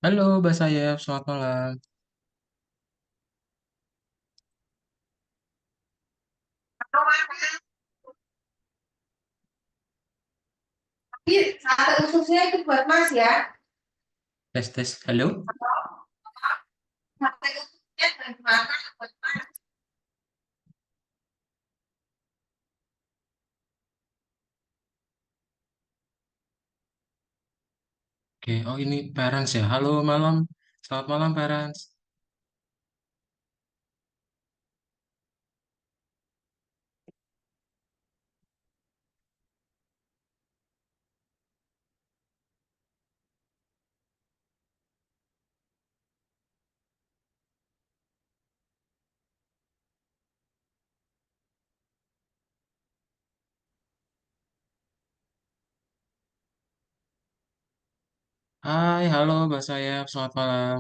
Halo, Mbak Sayef, selamat malam. Jadi sate ususnya itu buat Mas ya. Tes, tes, halo. Sate ususnya dan makan buat Mas. Oke, oh ini parents ya. Halo, malam. Selamat malam, parents. Hai, halo, Mbak Sayef, selamat malam.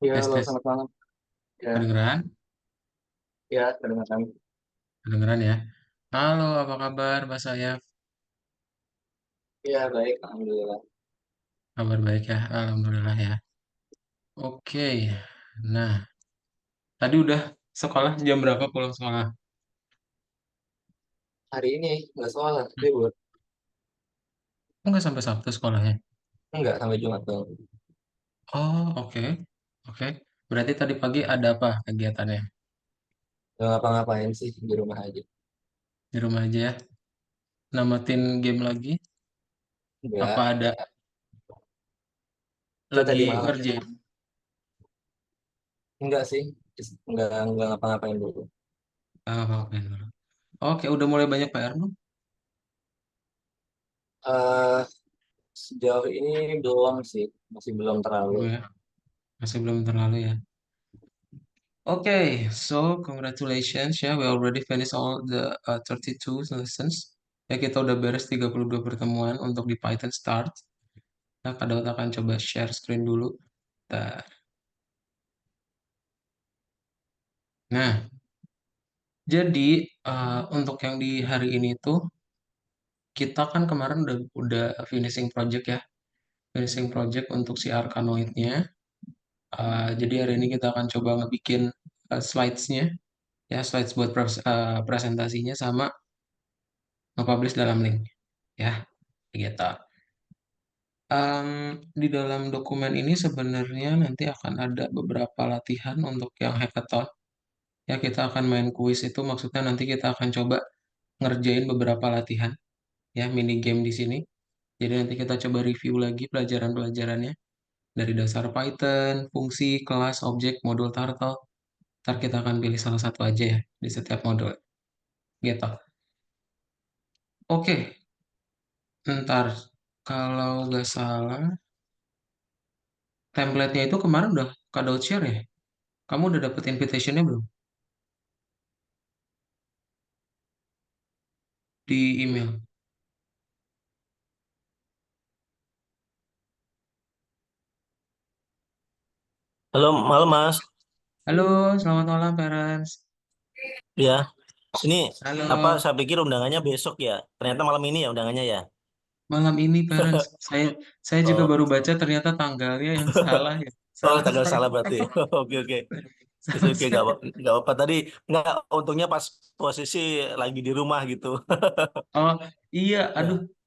Ya, Tes, halo, tes. selamat malam. Ya, Kedengeran? ya, kedengaran. Kedengeran ya. Halo, apa kabar, Mbak Sayef? Ya, baik, alhamdulillah. Kabar baik ya, alhamdulillah ya. Oke, nah, tadi udah sekolah jam berapa pulang sekolah? Hari ini nggak sekolah, Hmm, libur. Enggak sampai Sabtu sekolahnya. Enggak, sampai Jumat dong. Oh, oke, oke. Berarti tadi pagi ada apa kegiatannya? Nggak ngapa-ngapain sih, di rumah aja. Di rumah aja ya. Namatin game lagi? Apa Enggak, ada itu lagi tadi malam. ngerjain? Enggak sih, enggak ngapa-ngapain dulu. Ah, oke. Oke, udah mulai banyak PR belum? eh Sejauh ini belum sih, masih belum terlalu. Belum ya, masih belum terlalu ya. Oke, so congratulations ya, we already finished all the 32 lessons. Ya, kita udah beres 32 pertemuan untuk di Python Start. Nah, Kak Daud akan coba share screen dulu. Bentar. Nah, jadi untuk yang di hari ini tuh, kita kan kemarin udah finishing project ya. Finishing project untuk si Arkanoid-nya. Jadi hari ini kita akan coba ngebikin slides-nya ya slides buat presentasinya sama nge-publish dalam link ya gitu. Di dalam dokumen ini sebenarnya nanti akan ada beberapa latihan untuk yang hackathon ya, kita akan main kuis itu, maksudnya nanti kita akan coba ngerjain beberapa latihan ya, mini game di sini. Jadi nanti kita coba review lagi pelajaran-pelajarannya dari dasar Python, fungsi, kelas, objek, modul Turtle. Ntar kita akan pilih salah satu aja ya di setiap modul gitu. Oke, ntar kalau nggak salah template-nya itu kemarin udah Kak Daud share ya? Kamu udah dapet invitation-nya belum? Di email. Halo, malam Mas. Halo, selamat malam parents. Ya, ini apa? Halo, Saya pikir undangannya besok ya. Ternyata malam ini ya undangannya ya. malam ini parents. Saya juga Oh, baru baca ternyata tanggalnya yang salah ya. oh Salah tanggal salah tanggal. berarti. Oke oke. Itu Salah oke nggak salah. nggak apa. Tadi nggak. Untungnya pas posisi lagi di rumah gitu. Oh, iya, aduh. Ya,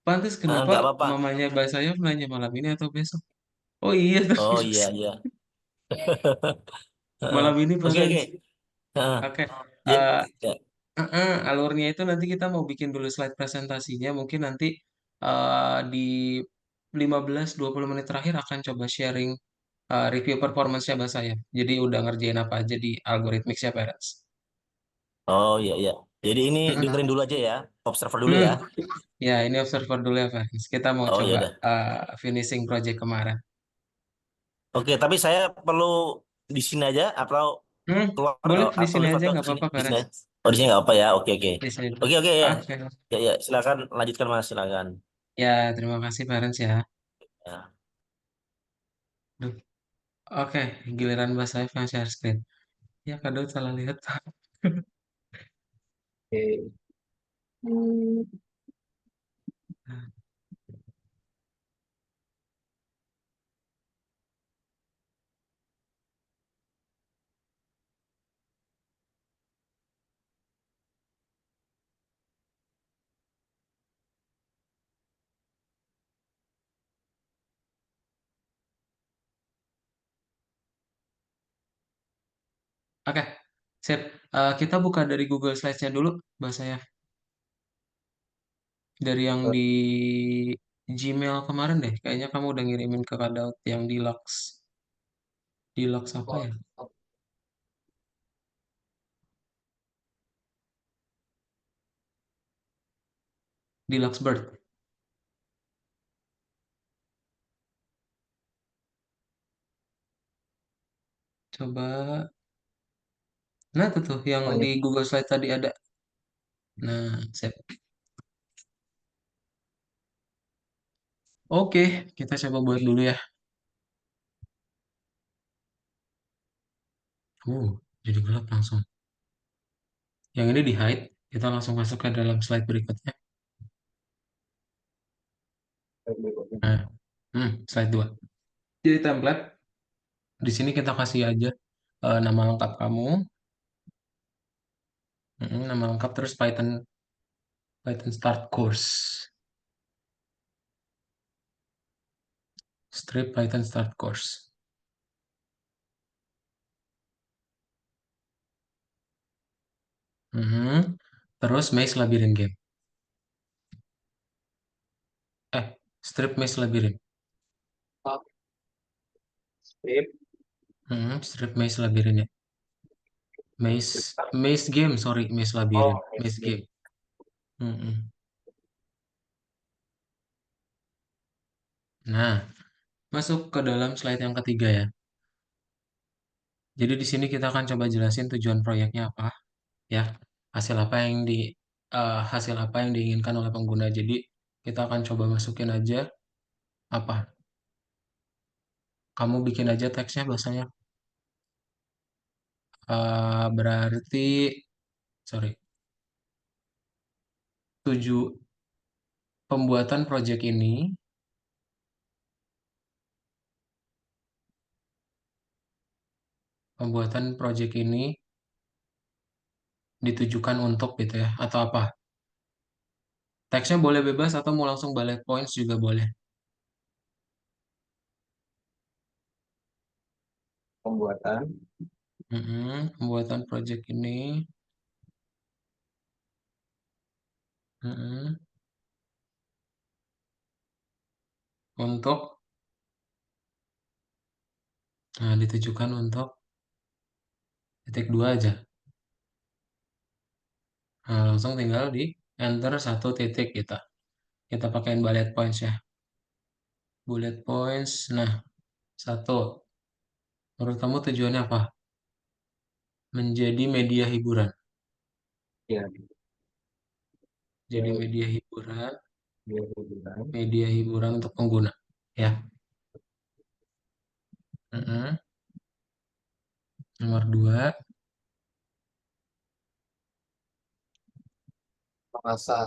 Pantes kenapa nggak apa-apa. mamanya Mbak saya nanya malam ini atau besok? Oh iya Oh terus. iya iya. Heeh. Malam ini Oke oke. parents. Heeh. Oke. Jadi, eh, ya. Alurnya itu nanti kita mau bikin dulu slide presentasinya. Mungkin nanti di 15-20 menit terakhir akan coba sharing review performance-nya bahasa ya. Jadi udah ngerjain apa aja di algorithmics ya, parents. Oh iya iya. Jadi ini Mm-mm. dengerin dulu aja ya. Observer dulu Hmm, ya. ya ini observer dulu ya, parents. Kita mau Oh iya coba dah. finishing project kemarin. Oke, tapi saya perlu di sini aja atau Hmm, keluar boleh di atau sini live aja atau nggak ke sini apa-apa, di sini parents. aja. Oh di sini nggak apa ya, oke oke Di sini dulu. oke oke ya Oke. ya ya silakan lanjutkan mas silakan Ya, terima kasih, parents ya. ya. Duh. Oke, giliran Mbak Saif yang share screen. Ya, kadang salah lihat. Oke. Hmm, Oke, sip. Kita buka dari Google Slides-nya dulu, bahasa ya. Dari yang di Gmail kemarin deh. Kayaknya kamu udah ngirimin ke Kadaut yang Deluxe. Deluxe apa ya? Deluxe Bird. Coba. Nah, itu tuh yang oh di ini Google Slide tadi ada. Nah, sip. Oke, kita coba buat dulu ya. Jadi gelap langsung. Yang ini di hide. Kita langsung masuk ke dalam slide berikutnya. Nah, slide 2. Jadi template. Di sini kita kasih aja nama lengkap kamu. Nama lengkap terus Python Python Start Course. Strip Python Start Course. Terus Maze Labyrinth Game. Strip Maze Labyrinth. strip. Strip Maze Labyrinth ya. Maze Game, sorry, Maze Oh, Labyrinth. Maze strip. Game. Mm-mm. Nah, masuk ke dalam slide yang ketiga ya. Jadi di sini kita akan coba jelasin tujuan proyeknya apa, ya. Hasil apa yang diinginkan oleh pengguna. Jadi kita akan coba masukin aja apa. Kamu bikin aja teksnya bahasanya. Berarti, sorry, tujuh pembuatan proyek ini, ditujukan untuk gitu ya, atau apa? Teksnya boleh bebas atau mau langsung bullet points juga boleh. Pembuatan Pembuatan project ini, mm-mm, untuk, ditujukan untuk titik dua aja. Nah, langsung tinggal di enter satu titik kita. Kita pakein bullet points ya. Bullet points, nah satu. Menurut kamu tujuannya apa? Menjadi media hiburan. ya, Jadi ya, biar media hiburan untuk pengguna. Ya. Mm-mm. Nomor dua, mengasah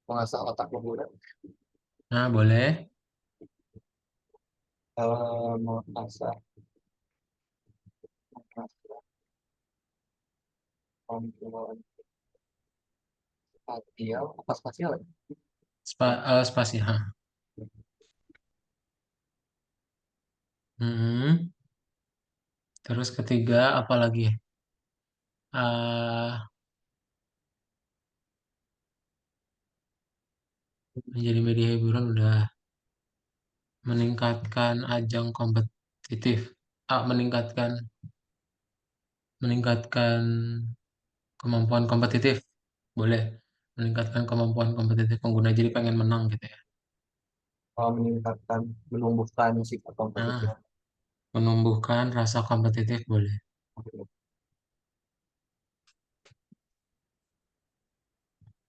mengasah otak pengguna. nah boleh. Mengasah kemampuan spasial apa spasial ya? Spasi. Mm-mm. Terus ketiga, apa lagi? eh Menjadi media hiburan udah meningkatkan ajang kompetitif. Meningkatkan meningkatkan kemampuan kompetitif. Boleh. Meningkatkan kemampuan kompetitif pengguna jadi pengen menang gitu ya. Meningkatkan menumbuhkan sifat Nah, kompetitif. menumbuhkan rasa kompetitif boleh.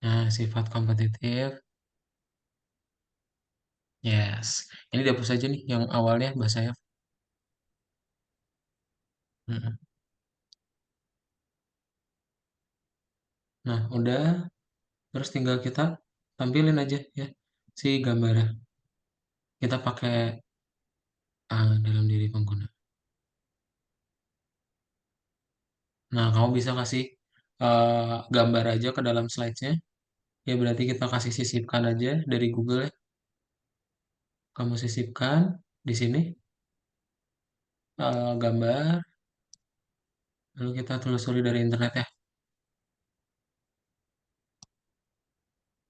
Nah, sifat kompetitif. Yes. Ini dihapus aja nih yang awalnya bahasa ya. Mm-mm. Nah, udah. Terus tinggal kita tampilin aja ya si gambarnya. Kita pakai dalam diri pengguna. Nah, kamu bisa kasih gambar aja ke dalam slides-nya. Ya berarti kita kasih sisipkan aja dari Google ya. Kamu sisipkan di sini gambar, lalu kita telusuri dari internet ya.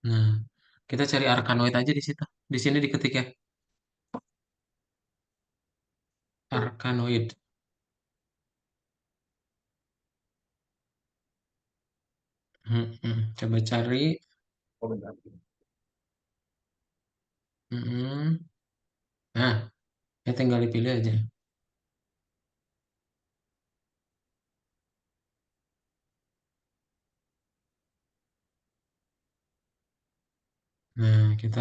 Nah, kita cari Arkanoid aja di situ. Di sini diketik ya, Arkanoid. Coba cari. Oh, benar. Hmm. Nah, ya tinggal dipilih aja. Nah, kita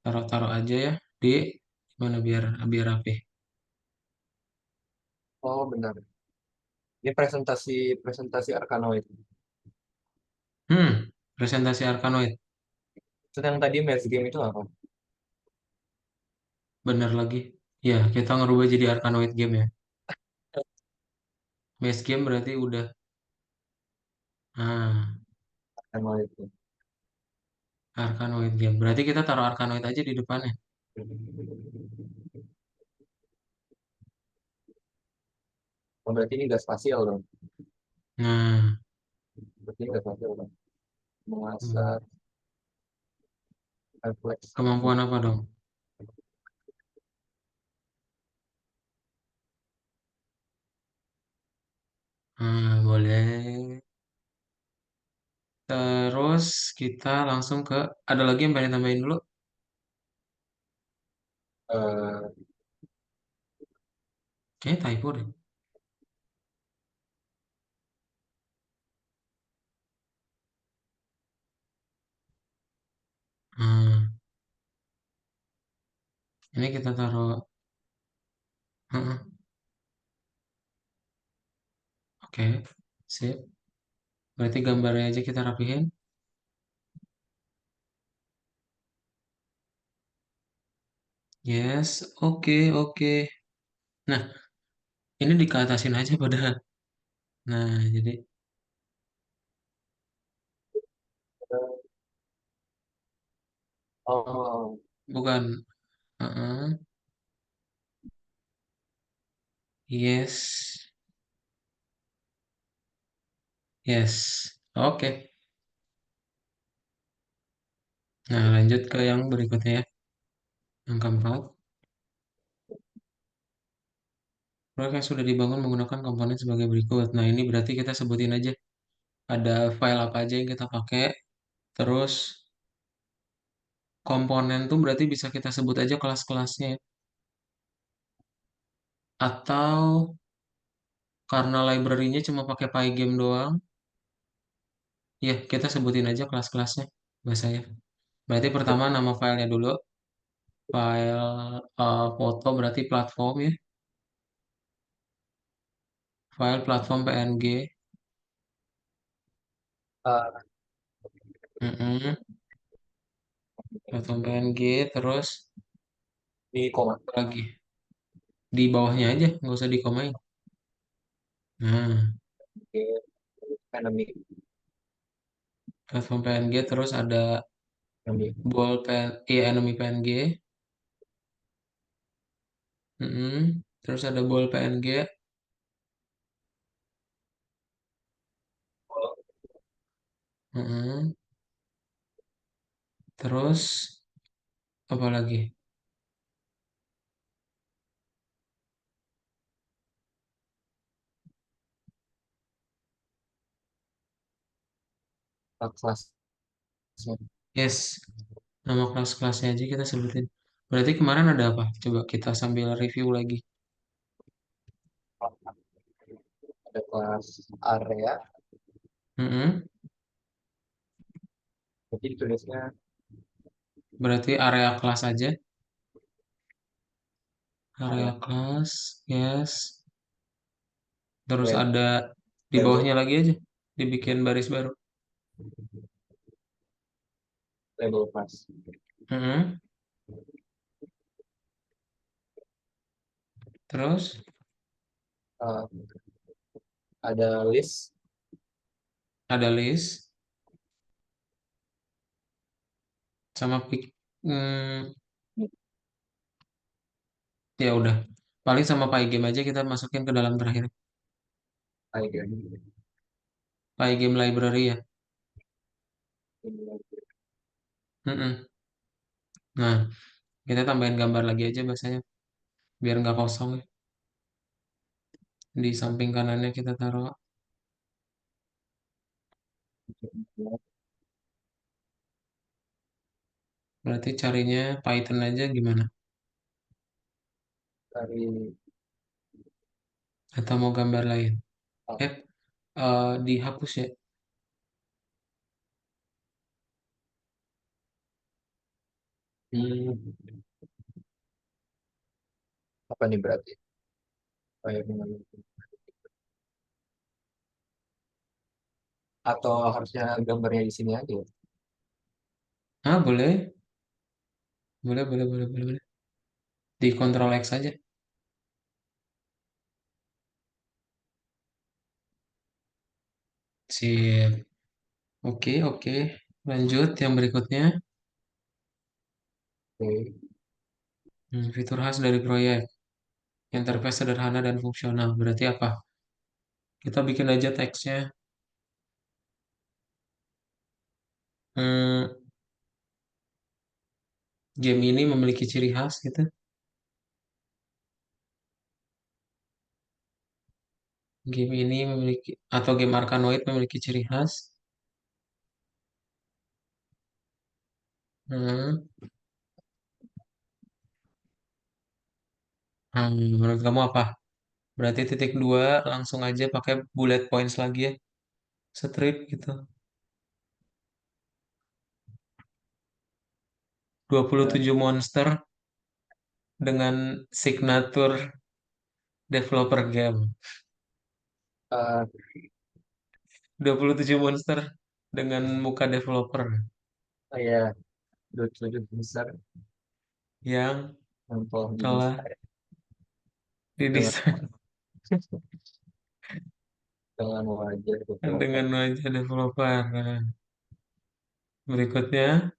taruh-taruh aja ya di mana biar biar rapi. Oh, benar. Ini presentasi presentasi Arkanoid. Presentasi Arkanoid. Terus yang tadi match game itu apa? Bener lagi. Ya, kita ngerubah jadi Arkanoid game ya. Base game berarti udah. Nah, Arkanoid itu. Arkanoid game. Berarti kita taruh Arkanoid aja di depannya. Oh, berarti ini gas spasial dong. Nah, Berarti ini gas spasial dong. hmm, Mengasah refleks. kemampuan apa dong? Nah, boleh. Terus kita langsung ke, ada lagi yang pengen tambahin dulu? Eh, Kayaknya typo deh. Hmm, ini kita taruh. Heeh, oke, sip. Berarti gambarnya aja kita rapihin. Yes, oke, oke. Nah, ini dikeatasin aja padahal. Nah, jadi oh, bukan. Heeh, yes, yes. Oke. Nah, lanjut ke yang berikutnya ya. Yang keempat. Proyek yang sudah dibangun menggunakan komponen sebagai berikut. Nah, ini berarti kita sebutin aja. Ada file apa aja yang kita pakai. Terus komponen tuh berarti bisa kita sebut aja kelas-kelasnya ya. Atau karena library-nya cuma pakai Pygame doang, ya kita sebutin aja kelas-kelasnya. Bahasa ya. Berarti pertama nama filenya dulu. File foto berarti platform ya. File platform PNG. ah, Mm-mm. Platform PNG. Terus di koma. apa lagi? Di bawahnya aja, nggak usah dikomain. Nah, Oke, enemy, platform PNG terus ada enemy. ball pen, iya enemy PNG. Mm-mm. Terus ada ball PNG. Mm-mm. Terus apa lagi? Kelas. Yes, nama kelas-kelasnya aja kita sebutin. Berarti kemarin ada apa? Coba kita sambil review lagi. Ada kelas area. Mm-mm. Jadi ditulisnya Berarti area kelas aja. Area area kelas, yes. Terus web ada di level. bawahnya lagi aja. Dibikin baris baru. label pas. Mm-mm. Terus Eh, ada list. ada list sama hmm, ya udah. Paling sama Pygame aja kita masukin ke dalam terakhir. Icon. Pygame library ya. Mm-mm. Nah, kita tambahin gambar lagi aja bahasanya biar nggak kosong ya. Di samping kanannya kita taruh. Berarti carinya Python aja gimana? Dari Atau mau gambar lain? ah, Eh, dihapus ya. hmm, apa nih berarti? Kayak atau harusnya gambarnya di sini aja ya? Ah, boleh. Boleh, boleh, boleh, boleh, boleh. Di Ctrl X aja. Sip. Oke, oke. Lanjut yang berikutnya. Oke. Fitur khas dari proyek. Interface sederhana dan fungsional. Berarti apa? Kita bikin aja teksnya. Hmm, game ini memiliki ciri khas gitu. Game ini memiliki atau game Arkanoid memiliki ciri khas. Hmm, menurut kamu apa? Berarti titik dua langsung aja pakai bullet points lagi ya. Strip gitu. 27 monster dengan signature developer game. Eh, 27 monster dengan muka developer Saya sudut besar yang yang telah telah didesain dengan didesain dengan wajah developer. dengan wajah developer. Nah, berikutnya,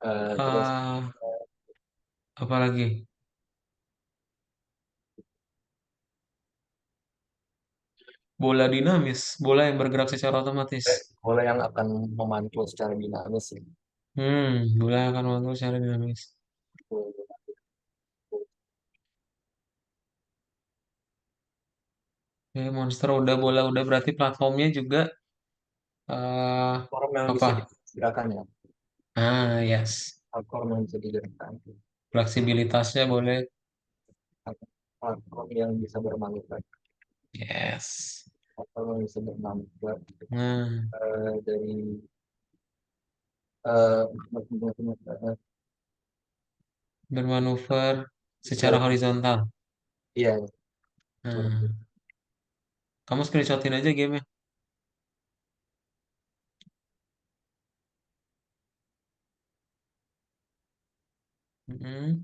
Terus eh apa lagi? Bola dinamis, bola yang bergerak secara otomatis. bola yang akan memantul secara dinamis ya. Bola yang akan mengatur secara dinamis. Oke, monster udah, bola udah, berarti platformnya juga Platform yang bisa apa? digerakkan ya. Yes. Platform yang bisa digerakkan. Fleksibilitasnya boleh. Platform yang bisa bermanuver. Yes. Platform yang bisa bermanuver Nah, dari bermanuver secara bisa horizontal. iya. Nah, kamu screenshotin aja game. Mm-mm.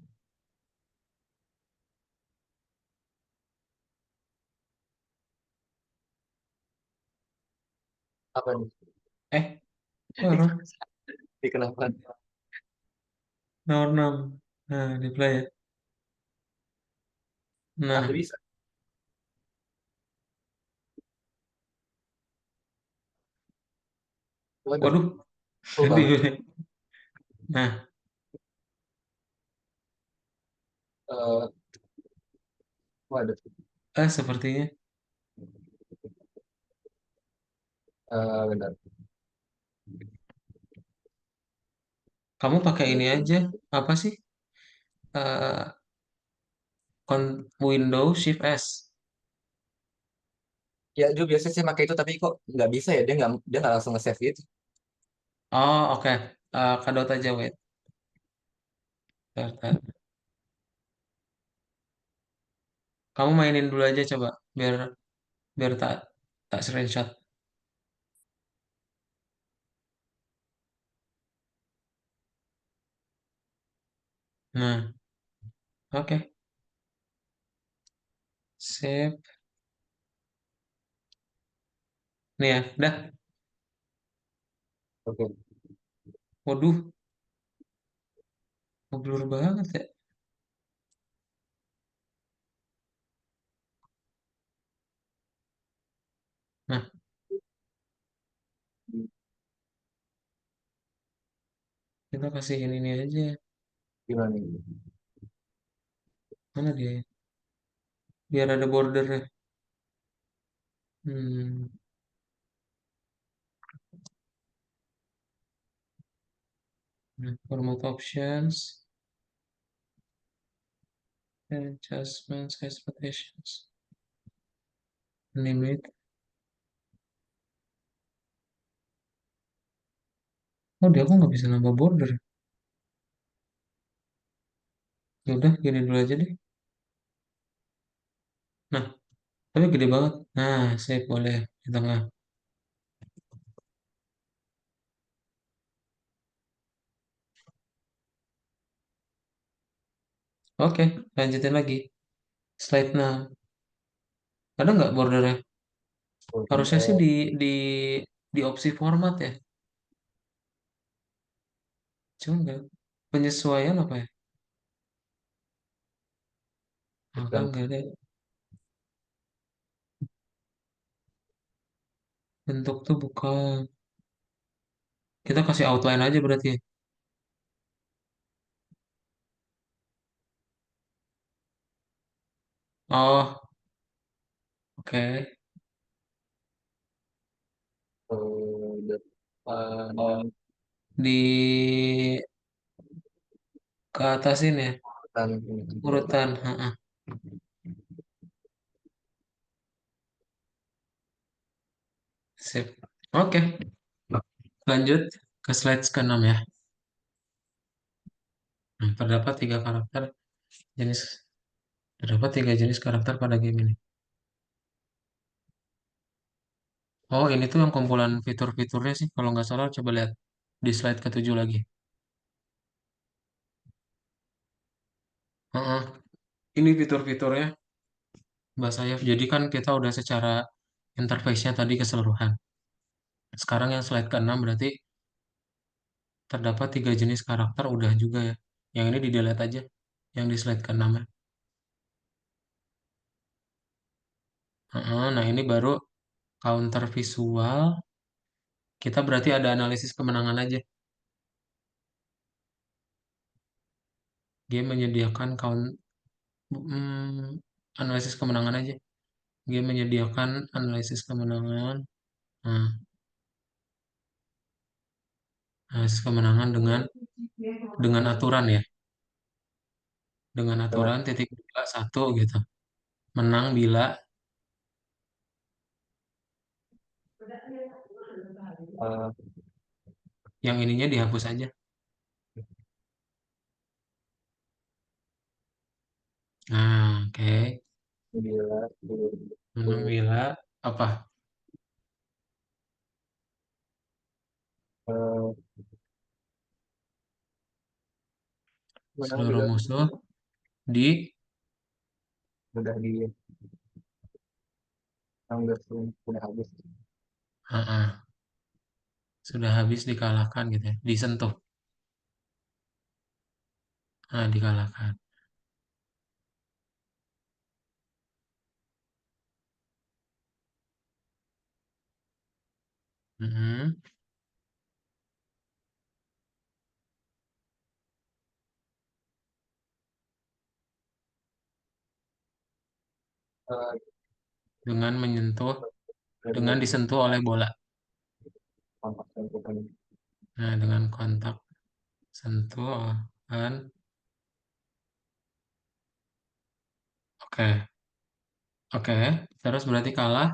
Apa nih? Baru Di kenapa? nomor 6. Nah, di play ya. Ah, Nah, bisa. Waduh, waduh, full di banget. play. Nah, Eh, Waduh. sepertinya Benar. kamu pakai ini aja. Apa sih? Eh, Windows Shift S. Ya, juga biasanya sih pakai itu, tapi kok nggak bisa ya? Dia nggak langsung nge-save gitu. Oh, oke. Kadot aja, wait. Bentar, bentar. Kamu mainin dulu aja coba, biar biar tak tak screenshot. Nah, oke. Sip. Nih ya, dah. Oke. Waduh, blur banget ya. Nah, kita kasih ini aja. Gimana ini? Mana dia? Biar ada bordernya. Hmm. Nah, format options, adjustments, expectations, limit. Oh, dia aku nggak bisa nambah border. Ya udah, gini dulu aja deh. Nah, tapi gede banget. Nah, save boleh di tengah. Oke, lanjutin lagi. Slide 6. Ada nggak bordernya? Harusnya sih Oh, di opsi format ya. Cuma nggak. Penyesuaian apa ya? Ah, kan bukan. nggak ada. Bentuk tuh bukan. Kita kasih outline aja berarti ya. Oh, oke. Depan Di ke atasin ya. kan Urutan. Ha-ha. Sip. Oke, lanjut ke slide ke-6 ya. Nah, terdapat tiga karakter jenis terdapat tiga jenis karakter pada game ini. Oh, ini tuh yang kumpulan fitur-fiturnya sih. Kalau nggak salah, coba lihat di slide ke-7 lagi. Heeh. Ini fitur-fiturnya, Mbak Sayaf. Jadi kan kita udah secara interface-nya tadi keseluruhan. Sekarang yang slide ke-6 berarti terdapat tiga jenis karakter udah juga ya. Yang ini di delete aja. Yang di slide ke-6 ya. Heeh, nah, ini baru counter visual. Kita berarti ada analisis kemenangan aja. Game menyediakan analisis kemenangan aja. Game menyediakan analisis kemenangan. Nah, analisis kemenangan dengan aturan ya. Dengan aturan titik dua satu gitu. Menang bila yang ininya dihapus aja. Nah, oke. bila Menang bila apa? menang Seluruh bila musuh di udah di anggap udah habis. ah, ah, sudah habis dikalahkan gitu ya. Disentuh. Nah, dikalahkan. Mm-mm. Eh, Dengan menyentuh, dari dengan disentuh oleh bola. kontak dan bukan Nah, dengan kontak sentuh kan. Oke. Oke. Terus berarti kalah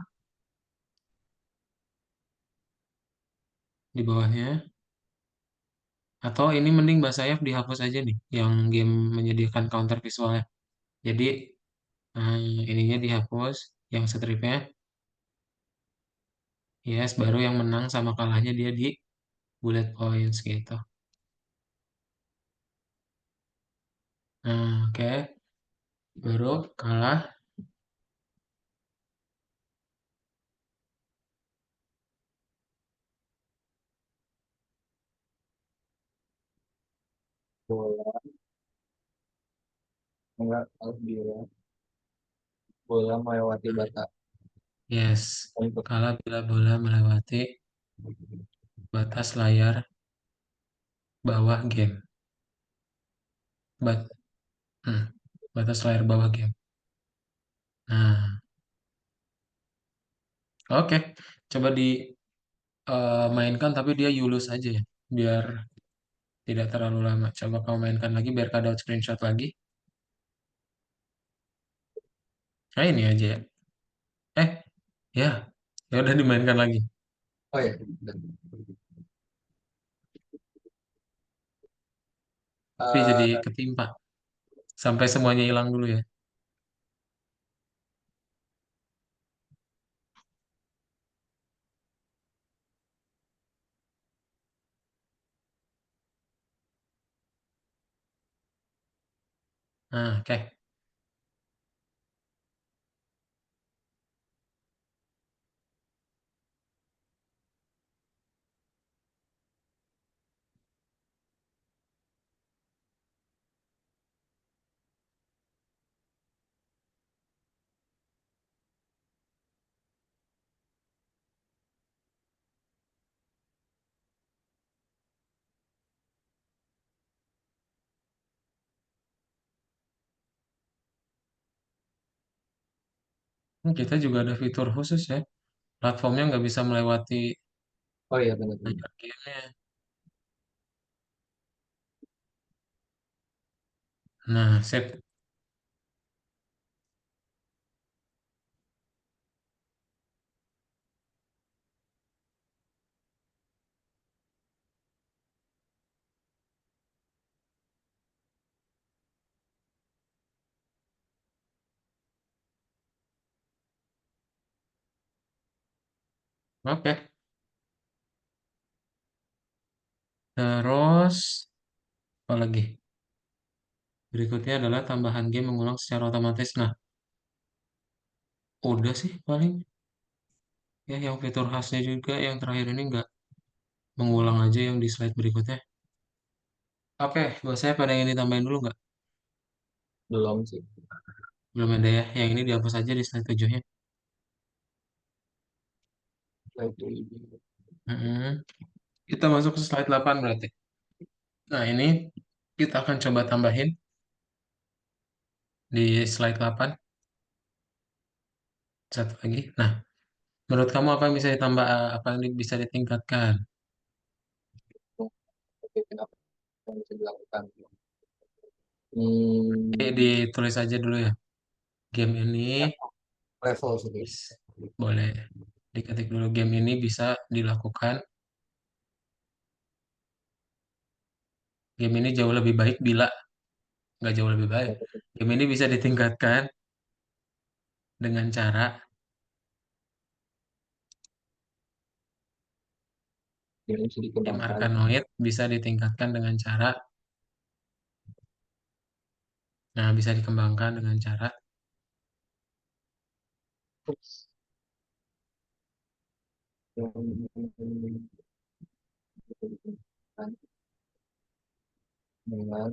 di bawahnya. Atau ini mending Mbak Sayap dihapus aja nih, yang game menyediakan counter visualnya. Jadi ininya dihapus, yang stripnya, yes, baru yang menang sama kalahnya dia di bullet points gitu. Nah, oke. Baru kalah. Bola enggak harus dia bola melewati batas Yes. untuk Kalah bila bola melewati batas layar bawah game. Bat, hmm, batas layar bawah game. Nah, oke. Coba dimainkan tapi dia Yulus aja ya. Biar tidak terlalu lama. Coba kau mainkan lagi biar kau dapat screenshot lagi. Nah, ini aja ya. Eh, ya. Ya udah dimainkan lagi. oh ya Tapi jadi eh ketimpa. Sampai semuanya hilang dulu ya. Nah, oke. Kita juga ada fitur khusus ya. Platformnya nggak bisa melewati oh ya benar-benar layar gamenya. Nah, sip. Oke. Terus, apa lagi? Berikutnya adalah tambahan game mengulang secara otomatis. Nah, udah sih paling. Ya, yang fitur khasnya juga yang terakhir ini nggak mengulang aja yang di slide berikutnya. Oke, buat saya pada yang ditambahin dulu nggak? belum sih. Belum ada ya. Yang ini dihapus aja di slide 7-nya. Nah, itu Mm-mm. Kita masuk ke slide 8 berarti. Nah, ini kita akan coba tambahin di slide 8. Satu lagi. Nah, menurut kamu apa yang bisa ditambah, apa yang bisa ditingkatkan? oke, kenapa yang bisa dilakukan Ditulis aja dulu ya. Game ini ya, level sih boleh diketik dulu. Game ini bisa dilakukan. Game ini jauh lebih baik bila nggak jauh lebih baik. Game ini bisa ditingkatkan dengan cara yang bisa game dikembangkan. Arkanoid bisa ditingkatkan dengan cara, nah bisa dikembangkan dengan cara Terus, yang bisa dikembangkan dengan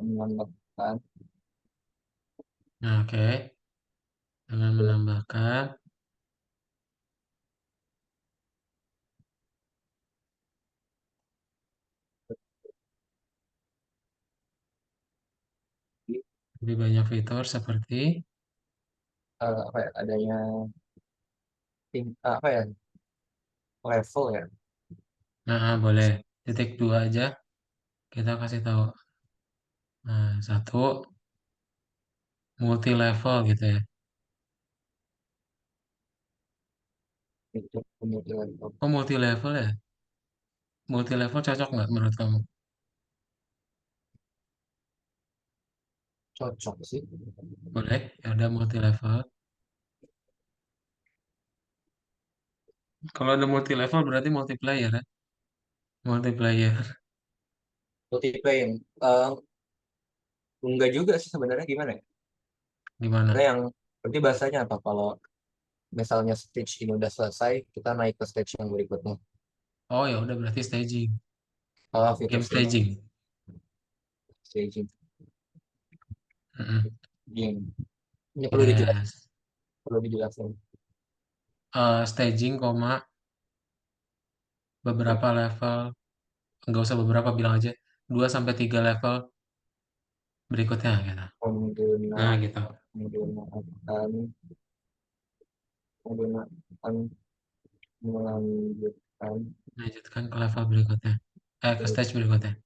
menambahkan nah oke dengan menambahkan lebih banyak fitur seperti apa ya adanya apa ya level ya nah boleh titik dua aja kita kasih tahu nah satu multi level gitu ya. itu kemudian Oh multi level ya, multi level cocok nggak menurut kamu? cocok sih. Boleh ya udah multi level. Kalau ada multi level berarti multiplayer ya, multiplayer. multiplayer. Eh, enggak juga sih sebenarnya, gimana ya? Gimana? Ada yang berarti bahasanya apa kalau misalnya stage ini udah selesai, kita naik ke stage yang berikutnya. Oh ya udah berarti staging. Fitur Game staging. staging Mm-mm. game. Ini Yes. perlu dijelasin. Staging, koma beberapa level, nggak usah beberapa, bilang aja 2 sampai 3 level berikutnya gitu. Pengguna Nah, gitu. menggunakan menggunakan melanjutkan Lanjutkan ke level berikutnya. Ke stage berikutnya.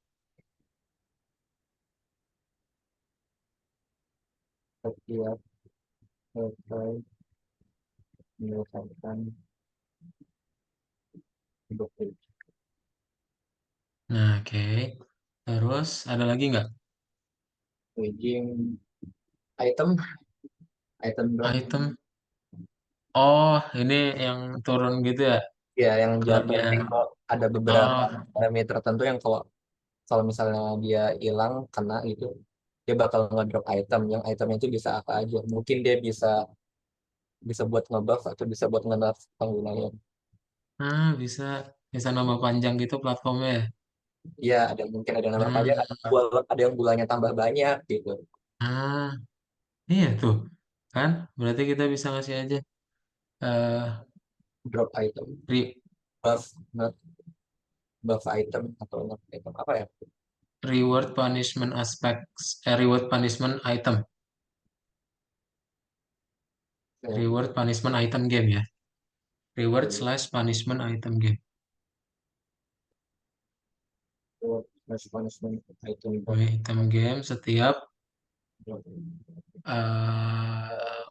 setiap selesai menyelesaikan hidup Nah, oke. Terus ada lagi nggak? staging item drop. Item. Oh, ini yang turun gitu ya? Ya, yang Kalau jatuh dia. ini kalau ada beberapa Oh, enemy tertentu yang kalau kalau misalnya dia hilang kena gitu, dia bakal ngedrop item. Yang itemnya itu bisa apa aja. Mungkin dia bisa bisa buat ngebuff atau bisa buat nge-nerf penggunanya. bisa bisa nambah panjang gitu platformnya ya? Iya, ada mungkin ada yang nambah aja, Hmm, ada yang gulanya tambah banyak gitu. ah, iya tuh. Kan? Berarti kita bisa ngasih aja eh Drop item, re- buff, not buff item atau not item apa ya? reward punishment aspects, reward punishment item. Ya, Reward punishment item game ya. Reward slash punishment item game. reward slash punishment item drop. Item game setiap Drop.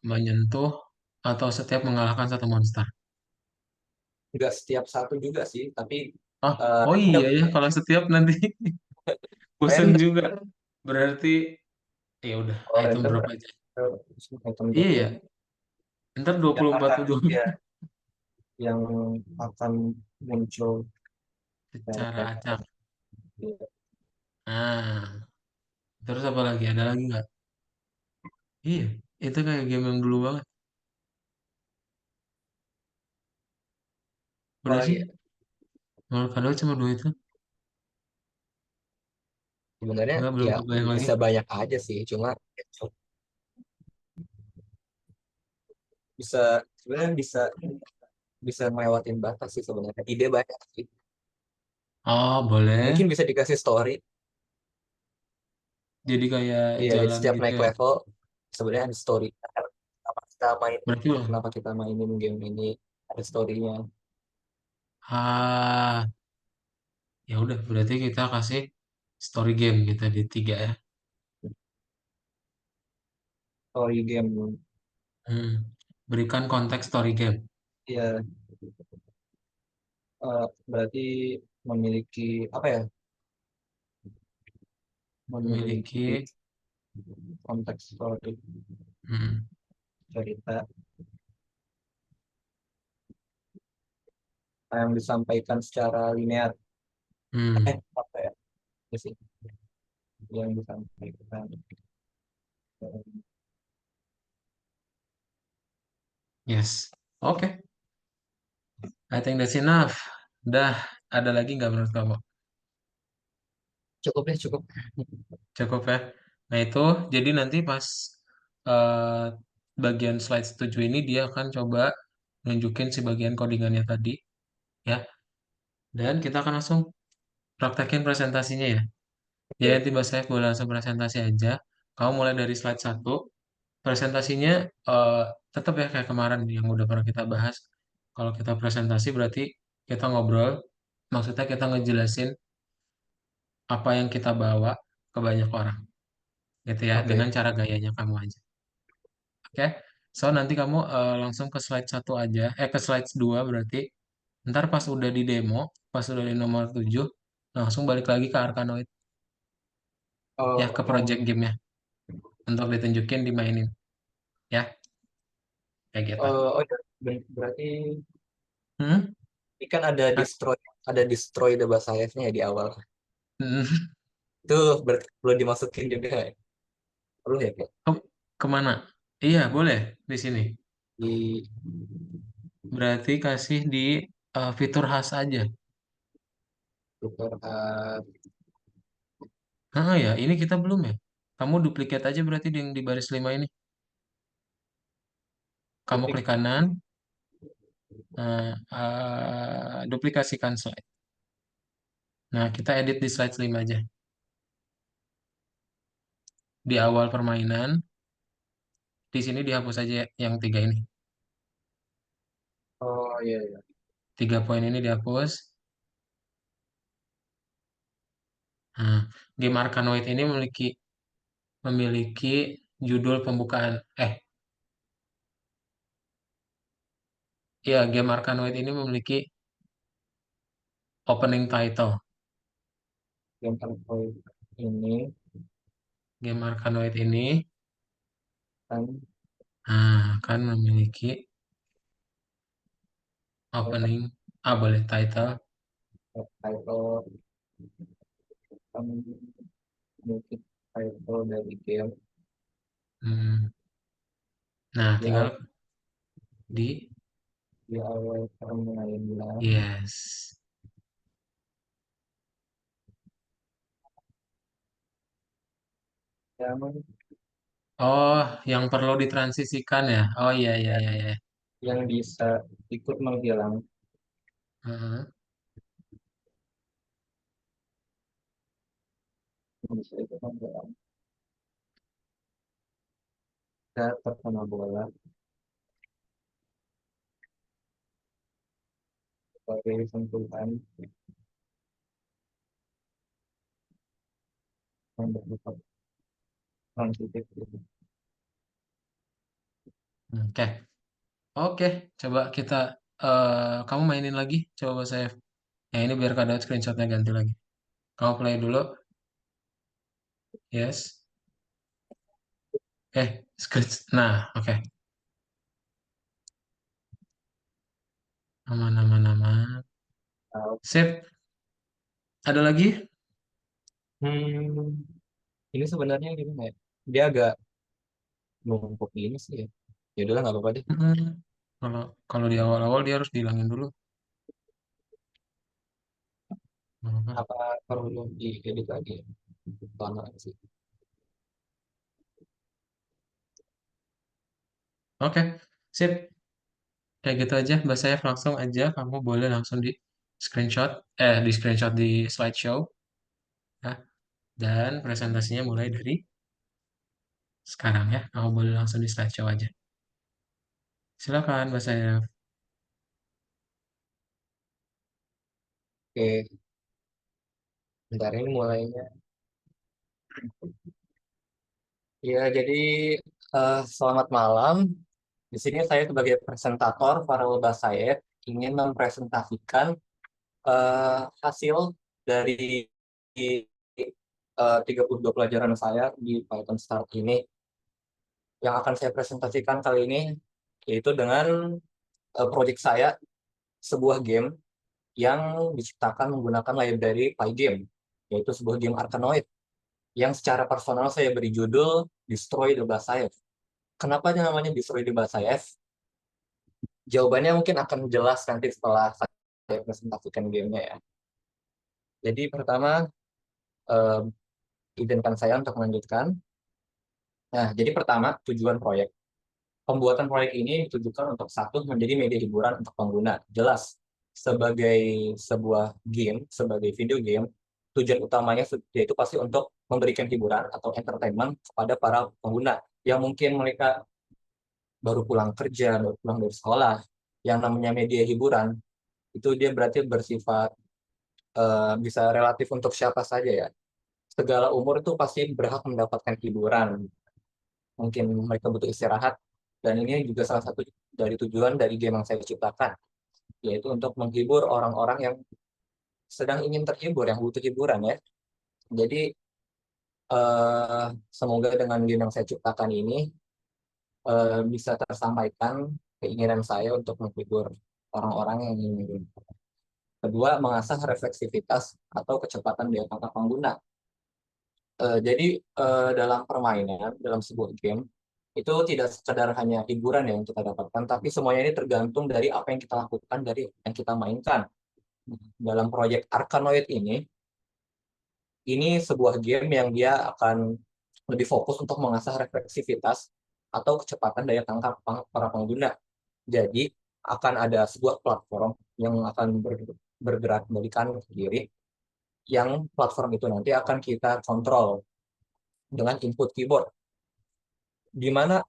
menyentuh atau setiap mengalahkan satu monster. Nggak setiap satu juga sih, tapi Oh, eh, oh iya ya, kalau setiap nanti bosen random. juga. Berarti ya udah, Oh, item random drop kan? aja. Item Iya drop ya, ntar yang 24 akan ujung ya yang akan muncul secara secara random. acak. Ya, Nah, terus apa lagi? Ada lagi nggak? Iya, itu kayak game yang dulu banget. Udah apalagi sih, ya, padahal cuma dua itu. sebenarnya Enggak, belum ya kebayang lagi. bisa banyak aja sih, cuma ya, bisa sebenarnya bisa bisa melewatin batas sih sebenarnya. Ide banyak sih. Oh, boleh. Mungkin bisa dikasih story. Jadi kayak Iya, jadi jalan setiap gitu naik ya. level sebenarnya ada story. Berarti loh. Kenapa kita mainin game ini, ada storynya. Ah, ya udah. Berarti kita kasih story game gitu di tiga ya. Story game Hmm. Berikan konteks story game. ya, berarti memiliki apa ya? Memiliki Memiliki. konteks story Hmm. cerita yang disampaikan secara linear. Hmm. Apa ya? Itu sih yang disampaikan. Yes. Oke. I think that's enough. Dah, ada lagi nggak menurut kamu? Cukup ya, cukup. Cukup ya. Nah itu, jadi nanti pas eh, bagian slide 7 ini dia akan coba nunjukin si bagian codingannya tadi, ya. Dan kita akan langsung praktekin presentasinya ya. Jadi Oke. nanti saya boleh langsung presentasi aja. Kamu mulai dari slide 1. Presentasinya eh, tetap ya kayak kemarin yang udah pernah kita bahas. Kalau kita presentasi berarti kita ngobrol, maksudnya kita ngejelasin apa yang kita bawa ke banyak orang, gitu ya, Oke. dengan cara gayanya kamu aja. Oke, so nanti kamu langsung ke slide 1 aja, ke slide 2 berarti. Ntar pas udah di demo, pas udah di nomor 7, langsung balik lagi ke Arkanoid, ya, Oh, ke project gamenya, untuk ditunjukin, dimainin, ya, kayak gitu. oh ya. Berarti Hmm? ini kan ada destroy the Basayevnya ya di awal. Hmm. Itu berarti perlu dimasukin juga ya? Perlu ya kayak Kemana? Iya, boleh di sini. di Berarti kasih di fitur khas aja. fitur Ya, ini kita belum ya. Kamu duplikat aja berarti yang di baris 5 ini. Kamu duplik. klik kanan, duplikasikan slide. Nah, kita edit di slide 5 aja. Di awal permainan, di sini dihapus aja yang 3 ini. Oh iya iya. 3 poin ini dihapus. Nah, game Arkanoid ini memiliki judul pembukaan. Ya, game Arkanoid ini memiliki opening title. Yang Android ini Game Arkanoid ini kan kan memiliki opening, boleh title. title kan mungkin title dari game Hmm, Nah, di tinggal awal di di awal permainan. yes. Yang Oh, yang perlu ditransisikan ya. Oh iya iya iya iya. yang bisa ikut menghilang Heeh. yang bisa ikut menghilang saat terkena bola sebagai sentuhan yang bersifat transitif gitu. Oke. Oke, coba kita kamu mainin lagi. Coba saya. Ini biar kada screenshotnya ganti lagi. Kamu play dulu. Yes. Screen. Nah, oke. Nama. Nah, Sip. Ada lagi? hmm, ini sebenarnya gimana ya? Dia agak numpuk ini sih ya. Ya udahlah nggak apa-apa deh. Hmm, Kalau kalau di awal-awal dia harus dihilangin dulu. Nggak apa-apa. Apa perlu diedit lagi ya? Lama sih. Oke, sip. Kayak gitu aja. Mbak saya langsung aja. Kamu boleh langsung screenshot. Di screenshot di slideshow. Ya. Dan presentasinya mulai dari sekarang ya. Kamu boleh langsung di slideshow aja. Silakan, Mbak saya. Oke, bentar ini mulainya. Ya, jadi selamat malam. Di sini saya sebagai presentator Farel Basayef ingin mempresentasikan hasil dari 32 pelajaran saya di Python Start ini. Yang akan saya presentasikan kali ini yaitu dengan proyek saya, sebuah game yang diciptakan menggunakan library Pygame, yaitu sebuah game Arkanoid yang secara personal saya beri judul Destroy the Basayev. Kenapa namanya Destroy the Basayev? Jawabannya mungkin akan jelas nanti setelah saya presentasikan gamenya ya. Jadi pertama, eh, izinkan saya untuk melanjutkan. Nah, jadi pertama, tujuan proyek. Pembuatan proyek ini ditujukan untuk satu, menjadi media hiburan untuk pengguna. Jelas, sebagai sebuah game, sebagai video game, tujuan utamanya yaitu pasti untuk memberikan hiburan atau entertainment kepada para pengguna yang mungkin mereka baru pulang kerja, baru pulang dari sekolah. Yang namanya media hiburan, itu dia berarti bersifat bisa relatif untuk siapa saja ya. Segala umur itu pasti berhak mendapatkan hiburan. Mungkin mereka butuh istirahat, dan ini juga salah satu dari tujuan dari game yang saya ciptakan, yaitu untuk menghibur orang-orang yang sedang ingin terhibur, yang butuh hiburan ya. Jadi semoga dengan game yang saya ciptakan ini bisa tersampaikan keinginan saya untuk menghibur orang-orang yang ingin. Kedua, mengasah refleksivitas atau kecepatan di otak pengguna. Jadi dalam permainan, dalam sebuah game, itu tidak sekedar hanya hiburan yang kita dapatkan, tapi semuanya ini tergantung dari apa yang kita lakukan, dari yang kita mainkan. Dalam proyek Arkanoid ini sebuah game yang dia akan lebih fokus untuk mengasah refleksivitas atau kecepatan daya tangkap para pengguna. Jadi akan ada sebuah platform yang akan bergerak dari kanan ke kiri, yang platform itu nanti akan kita kontrol dengan input keyboard. Di mana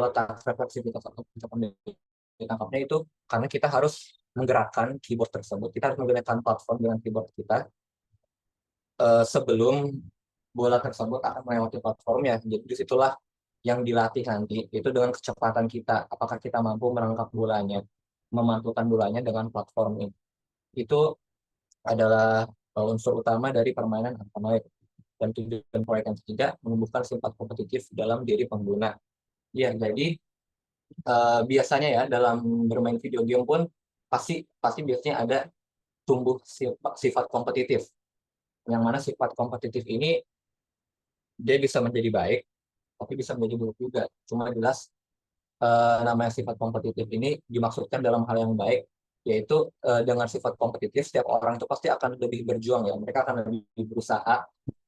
letak refleksivitas atau kecepatan daya tangkapnya itu karena kita harus menggerakkan keyboard tersebut. Kita harus menggunakan platform dengan keyboard kita sebelum bola tersebut akan melewati platformnya. Jadi disitulah yang dilatih nanti, itu dengan kecepatan kita. Apakah kita mampu menangkap bolanya, memantulkan bolanya dengan platform ini. Itu adalah unsur utama dari permainan Arkanoid. Dan tujuan proyek yang ketiga, menumbuhkan sifat kompetitif dalam diri pengguna. Ya, jadi biasanya ya dalam bermain video game pun pasti biasanya ada tumbuh sifat kompetitif. Yang mana sifat kompetitif ini dia bisa menjadi baik, tapi bisa menjadi buruk juga. Cuma jelas namanya sifat kompetitif ini dimaksudkan dalam hal yang baik, yaitu dengan sifat kompetitif setiap orang itu pasti akan lebih berjuang ya. Mereka akan lebih berusaha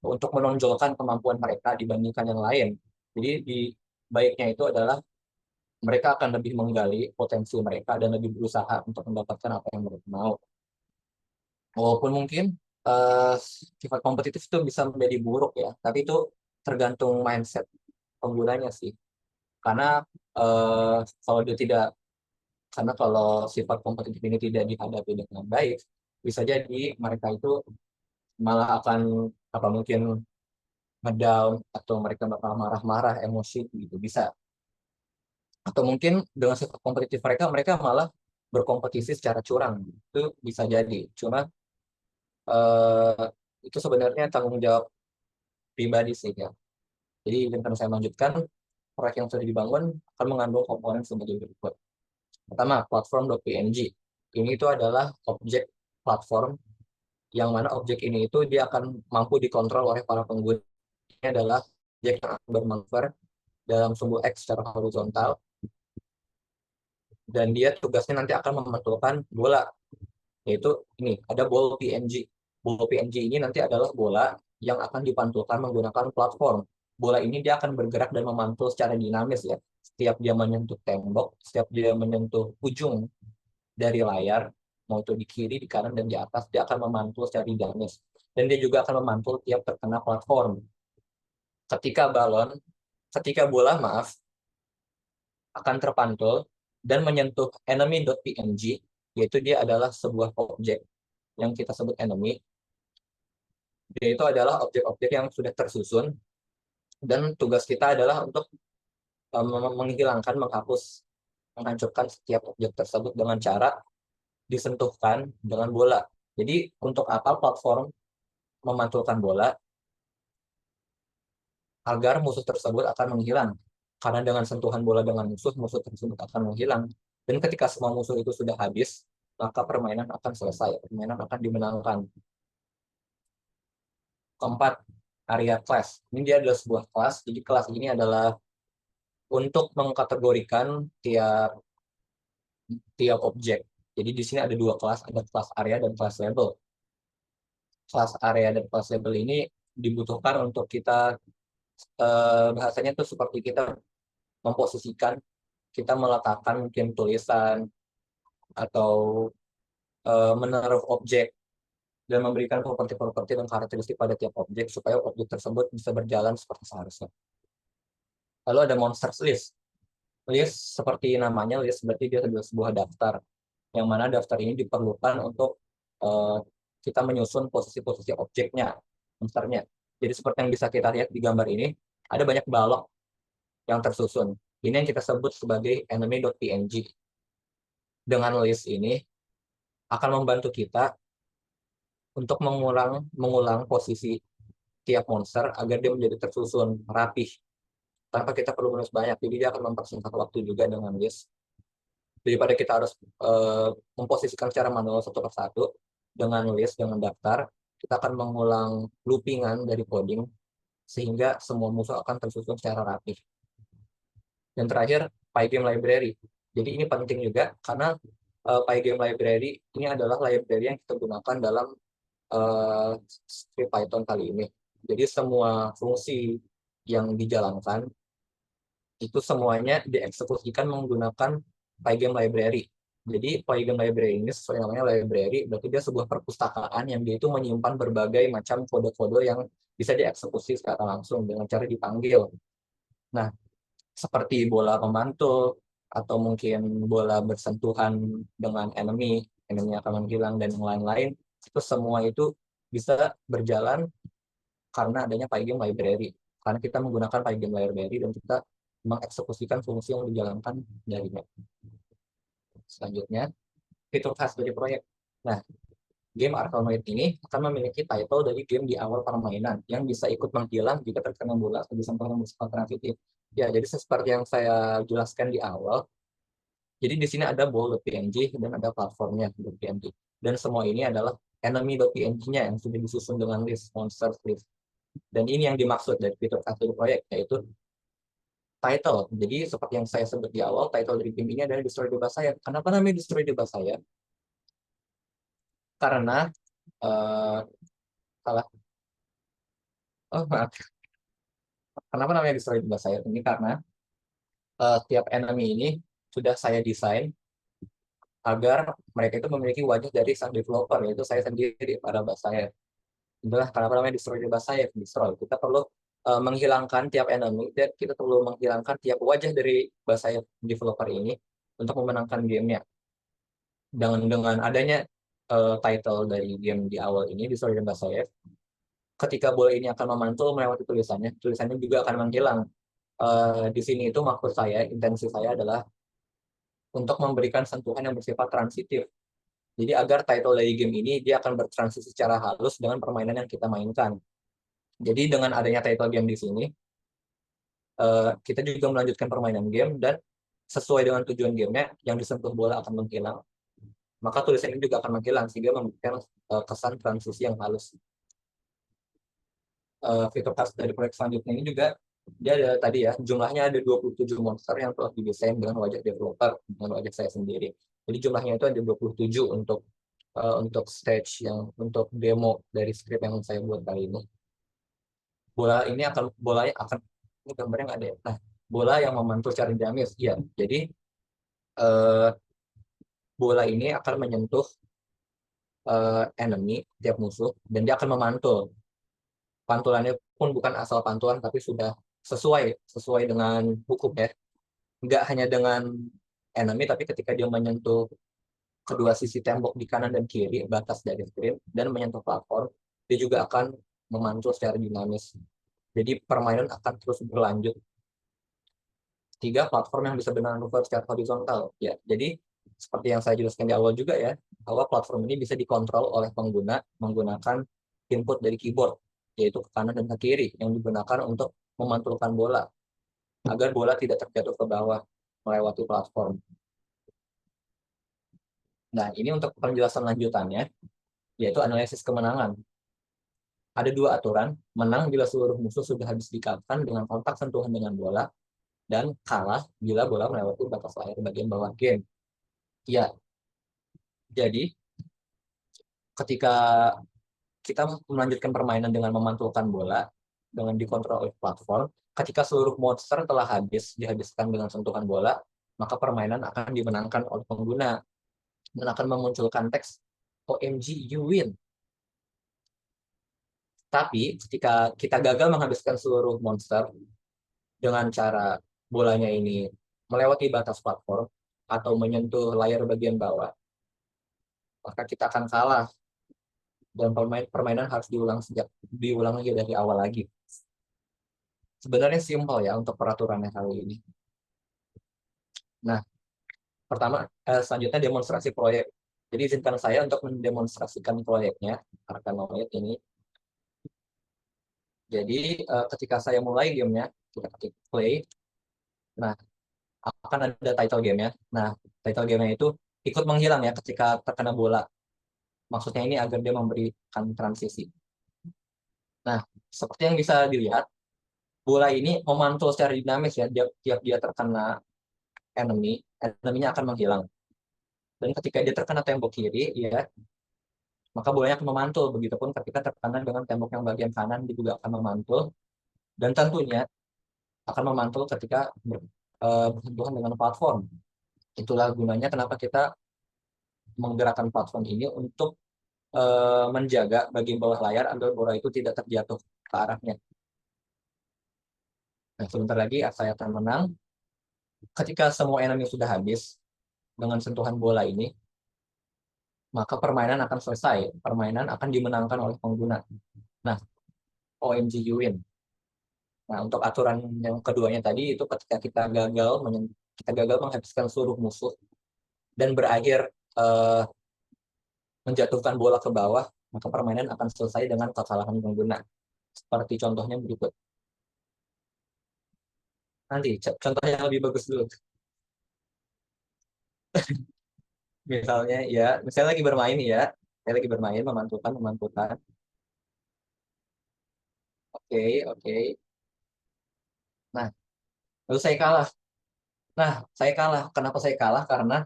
untuk menonjolkan kemampuan mereka dibandingkan yang lain. Jadi di baiknya itu adalah mereka akan lebih menggali potensi mereka dan lebih berusaha untuk mendapatkan apa yang mereka mau. Walaupun mungkin sifat kompetitif itu bisa menjadi buruk ya, tapi itu tergantung mindset penggunanya sih. Karena kalau dia tidak, karena kalau sifat kompetitif ini tidak dihadapi dengan baik, bisa jadi mereka itu malah akan apa mungkin ngedown atau mereka bakal marah-marah, emosi gitu bisa. Atau mungkin dengan sifat kompetitif mereka malah berkompetisi secara curang, itu bisa jadi. Cuma eh, itu sebenarnya tanggung jawab pribadi sih ya. Jadi dengan saya lanjutkan, proyek yang sudah dibangun akan mengandung komponen sebagai berikut. Pertama, platform.png. Ini itu adalah objek platform yang mana objek ini itu dia akan mampu dikontrol oleh para pengguna. Ini adalah objek yang akan bermanuver dalam sumbu X secara horizontal, dan dia tugasnya nanti akan memantulkan bola, yaitu ini ada ball PNG. Ball PNG ini nanti adalah bola yang akan dipantulkan menggunakan platform. Bola ini dia akan bergerak dan memantul secara dinamis ya. Setiap dia menyentuh tembok, setiap dia menyentuh ujung dari layar, mau itu di kiri, di kanan, dan di atas, dia akan memantul secara dinamis. Dan dia juga akan memantul tiap terkena platform. Ketika bola, akan terpantul dan menyentuh enemy.png, yaitu dia adalah sebuah objek yang kita sebut enemy. Dia itu adalah objek-objek yang sudah tersusun, dan tugas kita adalah untuk menghilangkan, menghapus, menghancurkan setiap objek tersebut dengan cara disentuhkan dengan bola. Jadi untuk apa platform memantulkan bola? Agar musuh tersebut akan menghilang. Karena dengan sentuhan bola dengan musuh tersebut akan menghilang. Dan ketika semua musuh itu sudah habis, maka permainan akan selesai. Permainan akan dimenangkan. Keempat, area class. Ini dia adalah sebuah kelas. Jadi kelas ini adalah untuk mengkategorikan tiap objek. Jadi di sini ada dua kelas, ada kelas area dan kelas label. Kelas area dan kelas label ini dibutuhkan untuk kita bahasanya itu seperti kita memposisikan, kita meletakkan mungkin tulisan atau menaruh objek dan memberikan properti-properti dan karakteristik pada tiap objek supaya objek tersebut bisa berjalan seperti seharusnya. Lalu ada monsters list. List seperti namanya, list berarti dia adalah sebuah daftar, yang mana daftar ini diperlukan untuk kita menyusun posisi-posisi objeknya, monsternya. Jadi seperti yang bisa kita lihat di gambar ini, ada banyak balok yang tersusun. Ini yang kita sebut sebagai enemy.png. Dengan list ini akan membantu kita untuk mengulang posisi tiap monster agar dia menjadi tersusun rapih tanpa kita perlu menulis banyak. Jadi dia akan mempersingkat waktu juga dengan list, daripada kita harus memposisikan secara manual satu persatu. Dengan list, dengan daftar, kita akan mengulang loopingan dari coding sehingga semua musuh akan tersusun secara rapi. Dan terakhir, Pygame Library. Jadi ini penting juga karena Pygame Library ini adalah library yang kita gunakan dalam script Python kali ini. Jadi semua fungsi yang dijalankan itu semuanya dieksekusikan menggunakan Pygame Library. Jadi Pygame Library ini sesuai namanya library, berarti dia sebuah perpustakaan yang dia itu menyimpan berbagai macam kode-kode yang bisa dieksekusi secara langsung dengan cara dipanggil. Nah, seperti bola pemantul, atau mungkin bola bersentuhan dengan enemy akan menghilang, dan yang lain-lain, itu semua itu bisa berjalan karena adanya Pygame Library. Karena kita menggunakan Pygame Library dan kita mengeksekusikan fungsi yang dijalankan darinya. Selanjutnya, fitur khas dari proyek. Nah, game Arkanoid ini akan memiliki title dari game di awal permainan yang bisa ikut menghilang jika terkena bola atau disentuh bersifat transitif. Ya, jadi seperti yang saya jelaskan di awal, jadi di sini ada ball.png dan ada platformnya .png. Dan semua ini adalah enemy.png-nya yang sudah disusun dengan list, monster list. Dan ini yang dimaksud dari fitur khas dari proyek, yaitu title. Jadi seperti yang saya sebut di awal, title dari game ini adalah Destroy the Bus Sayap. Kenapa namanya Destroy the Bus Sayap? Karena salah. Oh, maaf. Kenapa namanya Destroy the Bus Sayap? Ini karena tiap enemy ini sudah saya desain agar mereka itu memiliki wajah dari sang developer, yaitu saya sendiri, para bus sayap. Itulah kenapa namanya Destroy the Bus Sayap. Destroy. Kita perlu menghilangkan tiap enemy, dan kita perlu menghilangkan tiap wajah dari bus sayap developer ini untuk memenangkan gamenya. Dengan adanya title dari game di awal ini, Destroy the Bus Sayap, ketika bola ini akan memantul melewati tulisannya juga akan menghilang. Di sini itu maksud saya, intensi saya adalah untuk memberikan sentuhan yang bersifat transitif. Jadi agar title dari game ini dia akan bertransisi secara halus dengan permainan yang kita mainkan. Jadi dengan adanya title game di sini, kita juga melanjutkan permainan game, dan sesuai dengan tujuan gamenya, yang disentuh bola akan menghilang. Maka tulisan ini juga akan menghilang sehingga memberikan kesan transisi yang halus. Fitur khas dari proyek selanjutnya ini juga dia ada tadi ya, jumlahnya ada 27 monster yang telah didesain dengan wajah developer, dengan wajah saya sendiri. Jadi jumlahnya itu ada 27 untuk stage yang untuk demo dari script yang saya buat kali ini. Bolanya akan ini gambarnya nggak ada ya. Nah, bola yang memantul secara dinamis. Iya, jadi bola ini akan menyentuh enemy, tiap musuh, dan dia akan memantul. Pantulannya pun bukan asal pantulan, tapi sudah sesuai dengan hukum ya. Nggak hanya dengan enemy, tapi ketika dia menyentuh kedua sisi tembok di kanan dan kiri, batas dari screen, dan menyentuh platform, dia juga akan memantul secara dinamis. Jadi permainan akan terus berlanjut. 3, platform yang bisa bermanuver secara horizontal. Ya, jadi seperti yang saya jelaskan di awal juga ya, bahwa platform ini bisa dikontrol oleh pengguna menggunakan input dari keyboard, yaitu ke kanan dan ke kiri, yang digunakan untuk memantulkan bola, agar bola tidak terjatuh ke bawah melewati platform. Nah, ini untuk penjelasan lanjutannya, yaitu analisis kemenangan. Ada 2 aturan, menang bila seluruh musuh sudah habis dikalahkan dengan kontak sentuhan dengan bola, dan kalah bila bola melewati batas layar bagian bawah game. Ya, jadi ketika kita melanjutkan permainan dengan memantulkan bola dengan dikontrol oleh platform, ketika seluruh monster telah dihabiskan dengan sentuhan bola, maka permainan akan dimenangkan oleh pengguna dan akan memunculkan teks OMG you win. Tapi ketika kita gagal menghabiskan seluruh monster dengan cara bolanya ini melewati batas platform atau menyentuh layar bagian bawah, maka kita akan kalah, dan permainan harus diulang lagi dari awal lagi. Sebenarnya simpel ya untuk peraturannya kali ini. Nah, pertama selanjutnya demonstrasi proyek. Jadi izinkan saya untuk mendemonstrasikan proyeknya Arkanoid ini. Jadi ketika saya mulai gamenya, kita ketik play. Nah, akan ada title gamenya. Nah, title gamenya itu ikut menghilang ya ketika terkena bola. Maksudnya ini agar dia memberikan transisi. Nah, seperti yang bisa dilihat, bola ini memantul secara dinamis ya. Tiap dia terkena enemy-nya akan menghilang. Dan ketika dia terkena tembok kiri, ya, maka bolanya akan memantul. Begitupun ketika terkena dengan tembok yang bagian kanan, dia juga akan memantul. Dan tentunya akan memantul ketika bersentuhan dengan platform. Itulah gunanya kenapa kita menggerakkan platform ini untuk menjaga bagian bawah layar agar bola itu tidak terjatuh ke arahnya. Nah, sebentar lagi saya akan menang. Ketika semua enemy sudah habis dengan sentuhan bola ini, maka permainan akan selesai. Permainan akan dimenangkan oleh pengguna. Nah, OMG you win. Nah, untuk aturan yang keduanya tadi itu ketika kita gagal menghabiskan seluruh musuh dan berakhir eh, menjatuhkan bola ke bawah, maka permainan akan selesai dengan kekalahan pengguna. Seperti contohnya berikut. Nanti contoh yang lebih bagus dulu. Misalnya lagi bermain ya, saya lagi bermain memantulkan. Oke, oke. Nah, lalu saya kalah. Nah, saya kalah. Kenapa saya kalah? Karena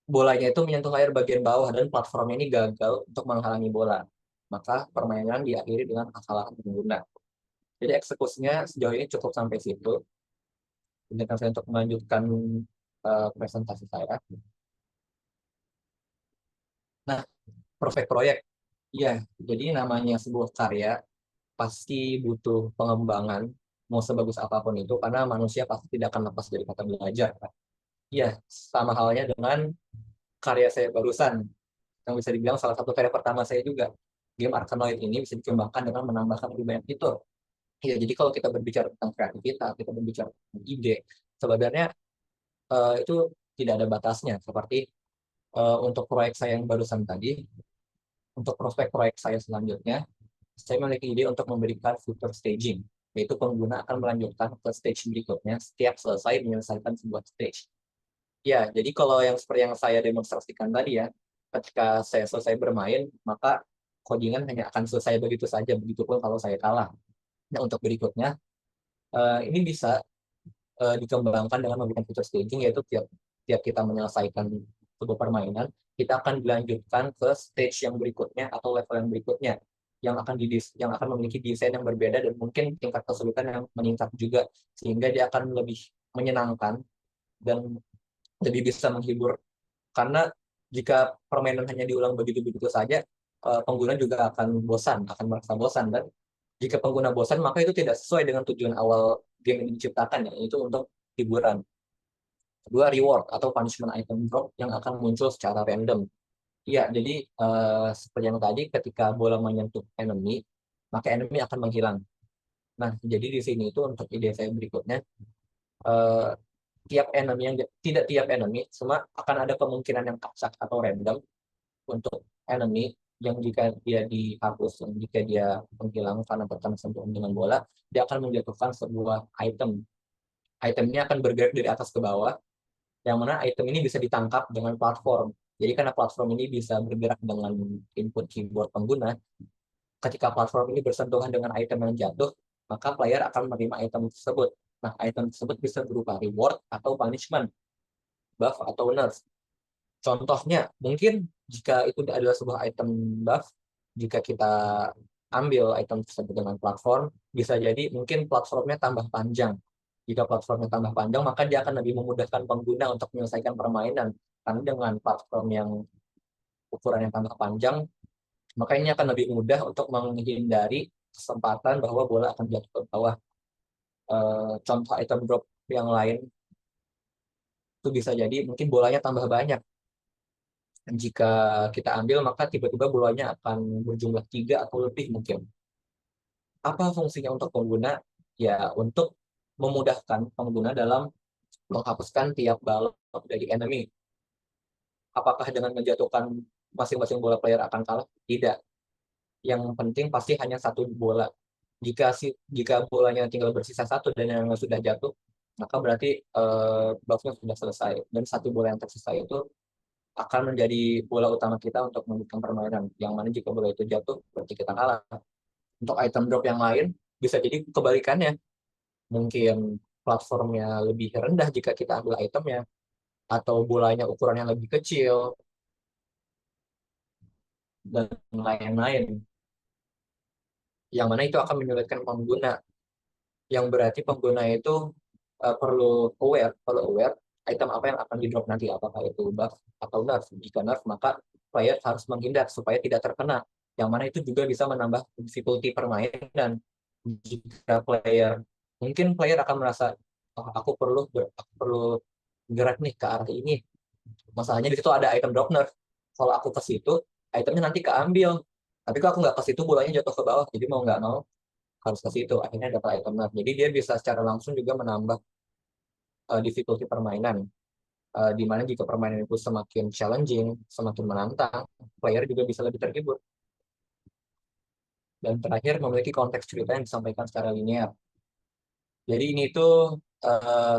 bolanya itu menyentuh layar bagian bawah dan platformnya ini gagal untuk menghalangi bola. Maka permainan diakhiri dengan kekalahan pengguna. Jadi eksekusinya sejauh ini cukup sampai situ. Izinkan saya untuk melanjutkan presentasi saya. Nah, prospek proyek. Iya, jadi namanya sebuah karya pasti butuh pengembangan, mau sebagus apapun itu, karena manusia pasti tidak akan lepas dari kata belajar. Iya, sama halnya dengan karya saya barusan, yang bisa dibilang salah satu karya pertama saya juga. Game Arkanoid ini bisa dikembangkan dengan menambahkan lebih banyak fitur. Ya, jadi kalau kita berbicara tentang kreativitas, kita berbicara tentang ide, sebenarnya itu tidak ada batasnya. Seperti untuk proyek saya yang barusan tadi, untuk prospek proyek saya selanjutnya, saya memiliki ide untuk memberikan fitur staging, yaitu pengguna akan melanjutkan ke stage berikutnya setiap selesai menyelesaikan sebuah stage. Ya, jadi kalau yang seperti yang saya demonstrasikan tadi ya, ketika saya selesai bermain, maka codingan hanya akan selesai begitu saja, begitupun kalau saya kalah. Nah, untuk berikutnya, ini bisa dikembangkan dengan memberikan fitur staging, yaitu tiap kita menyelesaikan sebuah permainan, kita akan dilanjutkan ke stage yang berikutnya atau level yang berikutnya yang akan memiliki desain yang berbeda dan mungkin tingkat kesulitan yang meningkat juga, sehingga dia akan lebih menyenangkan dan lebih bisa menghibur. Karena jika permainan hanya diulang begitu-begitu saja, pengguna juga akan merasa bosan, dan jika pengguna bosan maka itu tidak sesuai dengan tujuan awal game ini diciptakan, yaitu untuk hiburan. Kedua, reward atau punishment item drop yang akan muncul secara random. Iya, jadi seperti yang tadi, ketika bola menyentuh enemy, maka enemy akan menghilang. Nah, jadi di sini itu untuk ide saya berikutnya, eh, tidak tiap enemy, semua akan ada kemungkinan yang acak atau random untuk enemy yang jika dia dihapus, yang jika dia menghilang karena terkena sentuhan dengan bola, dia akan menjatuhkan sebuah item. Itemnya akan bergerak dari atas ke bawah, yang mana item ini bisa ditangkap dengan platform. Jadi karena platform ini bisa bergerak dengan input keyboard pengguna, ketika platform ini bersentuhan dengan item yang jatuh, maka player akan menerima item tersebut. Nah, item tersebut bisa berupa reward atau punishment, buff atau nerf. Contohnya, mungkin jika itu adalah sebuah item buff, jika kita ambil item tersebut dengan platform, bisa jadi mungkin platformnya tambah panjang. Jika platformnya tambah panjang, maka dia akan lebih memudahkan pengguna untuk menyelesaikan permainan. Karena dengan platform yang ukuran yang tambah panjang, maka ini akan lebih mudah untuk menghindari kesempatan bahwa bola akan jatuh ke bawah. Contoh item drop yang lain itu bisa jadi mungkin bolanya tambah banyak. Jika kita ambil, maka tiba-tiba bolanya akan berjumlah 3 atau lebih mungkin. Apa fungsinya untuk pengguna? Ya, untuk memudahkan pengguna dalam menghapuskan tiap balok dari enemy. Apakah dengan menjatuhkan masing-masing bola player akan kalah? Tidak. Yang penting pasti hanya satu bola. Jika bolanya tinggal bersisa satu dan yang sudah jatuh, maka berarti buffnya sudah selesai. Dan satu bola yang tersisa itu akan menjadi bola utama kita untuk melanjutkan permainan. Yang mana jika bola itu jatuh, berarti kita kalah. Untuk item drop yang lain, bisa jadi kebalikannya. mungkin platformnya lebih rendah jika kita ambil itemnya, atau bolanya ukurannya lebih kecil, dan lain-lain. Yang mana itu akan menyulitkan pengguna, yang berarti pengguna itu perlu aware item apa yang akan di drop nanti, apakah itu buff atau nerf. Jika nerf, maka player harus menghindar supaya tidak terkena, yang mana itu juga bisa menambah difficulty permainan. Jika player akan merasa, oh, aku perlu gerak nih ke arah ini, masalahnya di situ ada item drop nerf, kalau aku ke situ itemnya nanti keambil, tapi kalau aku nggak ke situ bolanya jatuh ke bawah, jadi mau nggak mau harus ke situ, akhirnya dapat item nerf. Jadi dia bisa secara langsung juga menambah difficulty permainan. Di mana jika permainan itu semakin challenging, semakin menantang, player juga bisa lebih terhibur. Dan terakhir, memiliki konteks cerita yang disampaikan secara linear. Jadi ini tuh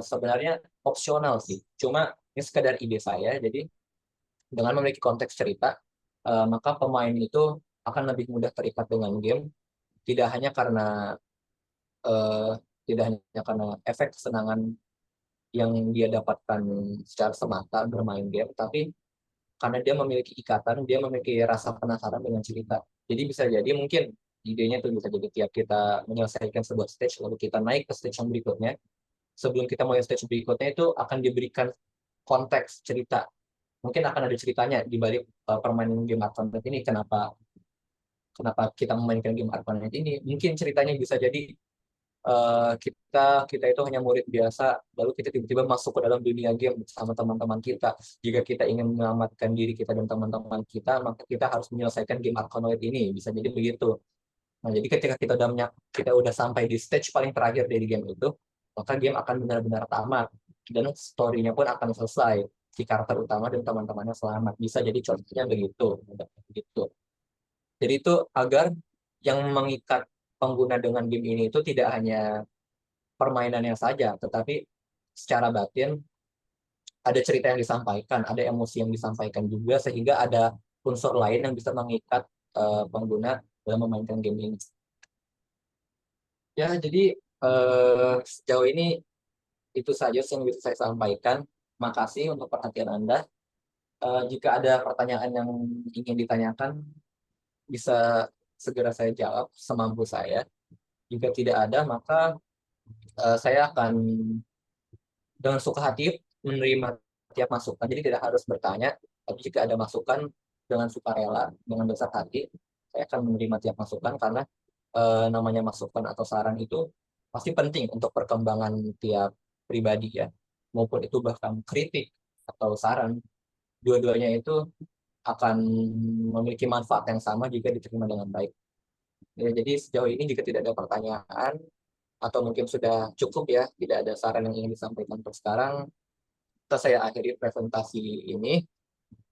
sebenarnya opsional sih. Cuma ini sekedar ide saya. Jadi dengan memiliki konteks cerita, maka pemain itu akan lebih mudah terikat dengan game, tidak hanya karena eh, tidak hanya karena efek kesenangan yang dia dapatkan secara semata bermain game, tapi karena dia memiliki rasa penasaran dengan cerita. Jadi bisa jadi mungkin idenya tuh bisa jadi tiap kita menyelesaikan sebuah stage, lalu kita naik ke stage yang berikutnya. Sebelum kita mulai stage berikutnya itu akan diberikan konteks cerita. Mungkin akan ada ceritanya di balik permainan game Arkanoid ini. Kenapa kenapa kita memainkan game Arkanoid ini? Mungkin ceritanya bisa jadi kita itu hanya murid biasa, lalu kita tiba-tiba masuk ke dalam dunia game bersama teman-teman kita. Jika kita ingin menyelamatkan diri kita dan teman-teman kita, maka kita harus menyelesaikan game Arkanoid ini. Bisa jadi begitu. Nah, jadi ketika kita udah sampai di stage paling terakhir dari game itu, maka game akan benar-benar tamat dan story-nya pun akan selesai. Si karakter utama dan teman-temannya selamat. Bisa jadi contohnya begitu. Begitu. Jadi itu agar yang mengikat pengguna dengan game ini itu tidak hanya permainannya saja, tetapi secara batin ada cerita yang disampaikan, ada emosi yang disampaikan juga, sehingga ada unsur lain yang bisa mengikat pengguna dalam memainkan game ini. Ya, jadi sejauh ini itu saja yang bisa saya sampaikan. Makasih untuk perhatian Anda. Jika ada pertanyaan yang ingin ditanyakan, bisa segera saya jawab semampu saya. Jika tidak ada, maka saya akan dengan suka hati menerima tiap masukan. Jadi tidak harus bertanya, tapi jika ada masukan dengan sukarela, dengan besar hati, saya akan menerima tiap masukan karena namanya masukan atau saran itu pasti penting untuk perkembangan tiap pribadi ya. Maupun itu bahkan kritik atau saran, dua-duanya itu akan memiliki manfaat yang sama jika diterima dengan baik. Ya, jadi sejauh ini jika tidak ada pertanyaan atau mungkin sudah cukup ya, tidak ada saran yang ingin disampaikan untuk sekarang, saya akhiri presentasi ini.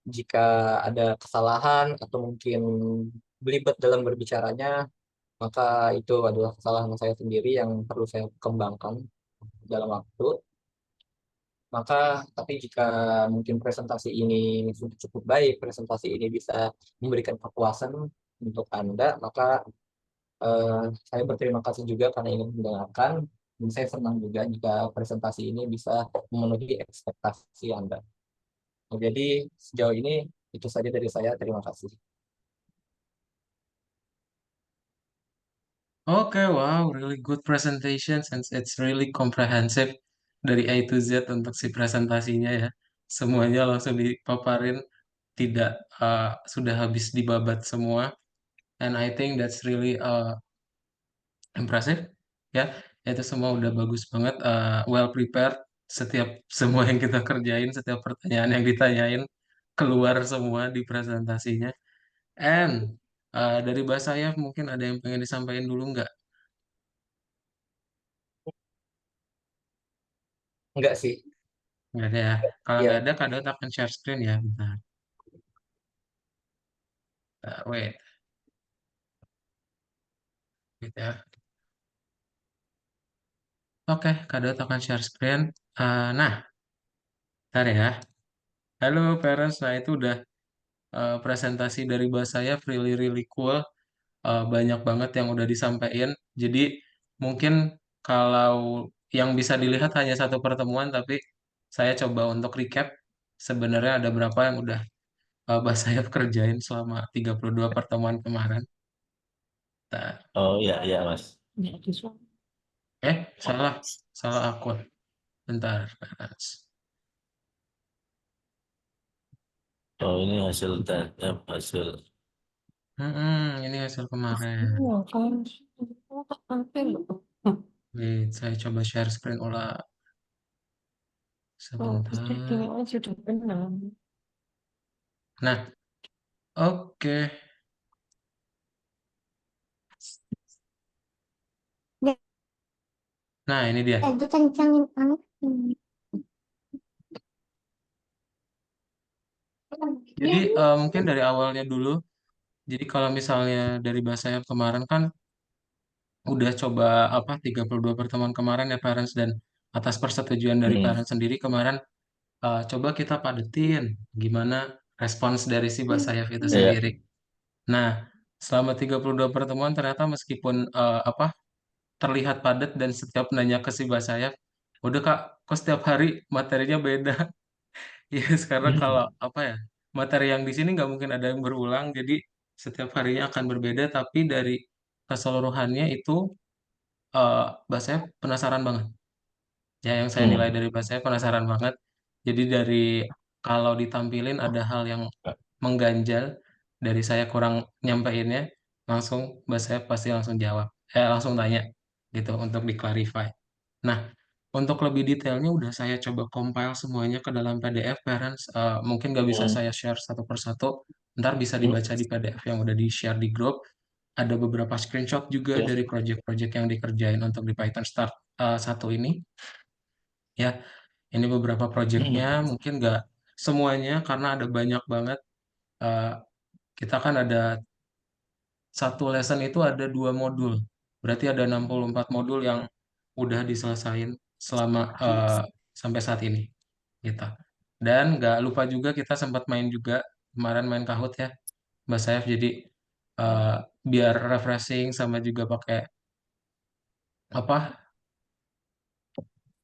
Jika ada kesalahan atau mungkin belibet dalam berbicaranya, maka itu adalah kesalahan saya sendiri yang perlu saya kembangkan dalam waktu. Tapi jika mungkin presentasi ini sudah cukup baik, presentasi ini bisa memberikan kepuasan untuk Anda, maka saya berterima kasih juga karena ingin mendengarkan. Dan saya senang juga jika presentasi ini bisa memenuhi ekspektasi Anda. Jadi sejauh ini itu saja dari saya. Terima kasih. Oke, wow, really good presentation since it's really comprehensive dari A to Z untuk si presentasinya ya. Semuanya langsung dipaparin, tidak sudah habis dibabat semua. And I think that's really impressive ya. Itu semua udah bagus banget, well prepared. Setiap semua yang kita kerjain, setiap pertanyaan yang ditanyain keluar semua di presentasinya. And dari Mbak saya mungkin ada yang pengen disampaikan dulu nggak? Enggak sih. Nggak ada ya. Kalau nggak Ya, ada, Kak Daud akan share screen ya. Bentar. Wait, wait ya. Oke, Kak Daud akan share screen. Nah, bentar ya. Halo, parents. Nah, itu udah presentasi dari Mbak saya, really, really cool. Banyak banget yang udah disampaikan. Jadi, mungkin kalau yang bisa dilihat hanya satu pertemuan, tapi saya coba untuk recap sebenarnya ada berapa yang udah Mbak Sayap kerjain selama 32 pertemuan kemarin. Bentar. Oh iya iya Mas. Salah, salah akun. Bentar, Mas. Oh ini hasil hasil. Ini hasil kemarin. Wait, saya coba share screen ulang. Sebentar. Nah, oke. Nah, ini dia. Itu kencangin anak. Jadi mungkin dari awalnya dulu. Jadi kalau misalnya dari bahasa yang kemarin kan udah coba 32 pertemuan kemarin ya parents, dan atas persetujuan dari Hmm. parents sendiri kemarin coba kita padetin gimana respons dari si Mbak Sayap itu Iya. sendiri. Nah, selama 32 pertemuan ternyata meskipun terlihat padat dan setiap nanya ke si Mbak Sayap, udah Kak, kok setiap hari materinya beda? Yes, karena kalau materi yang di sini nggak mungkin ada yang berulang, jadi setiap harinya akan berbeda, tapi dari keseluruhannya itu Mbak Sayap penasaran banget. Ya, yang saya nilai Hmm. dari Mbak Sayap penasaran banget. Jadi dari kalau ditampilin ada hal yang mengganjal dari saya kurang nyampeinnya, langsung Mbak Sayap pasti langsung jawab. Langsung tanya gitu untuk di-clarify. Nah, untuk lebih detailnya udah saya coba compile semuanya ke dalam PDF, parents. Mungkin nggak bisa Hmm. saya share satu persatu. Ntar bisa dibaca di PDF yang udah di-share di grup. Ada beberapa screenshot juga Ya. dari project-project yang dikerjain untuk di Python Start satu ini. Ya, ini beberapa projectnya, Hmm. mungkin nggak semuanya karena ada banyak banget. Eh, kita kan ada satu lesson itu ada 2 modul. Berarti ada 64 modul yang udah diselesain selama sampai saat ini. Gitu. Dan nggak lupa juga kita sempat main juga kemarin main Kahoot ya, Mbak Saif. Jadi eh, biar refreshing sama juga pakai apa?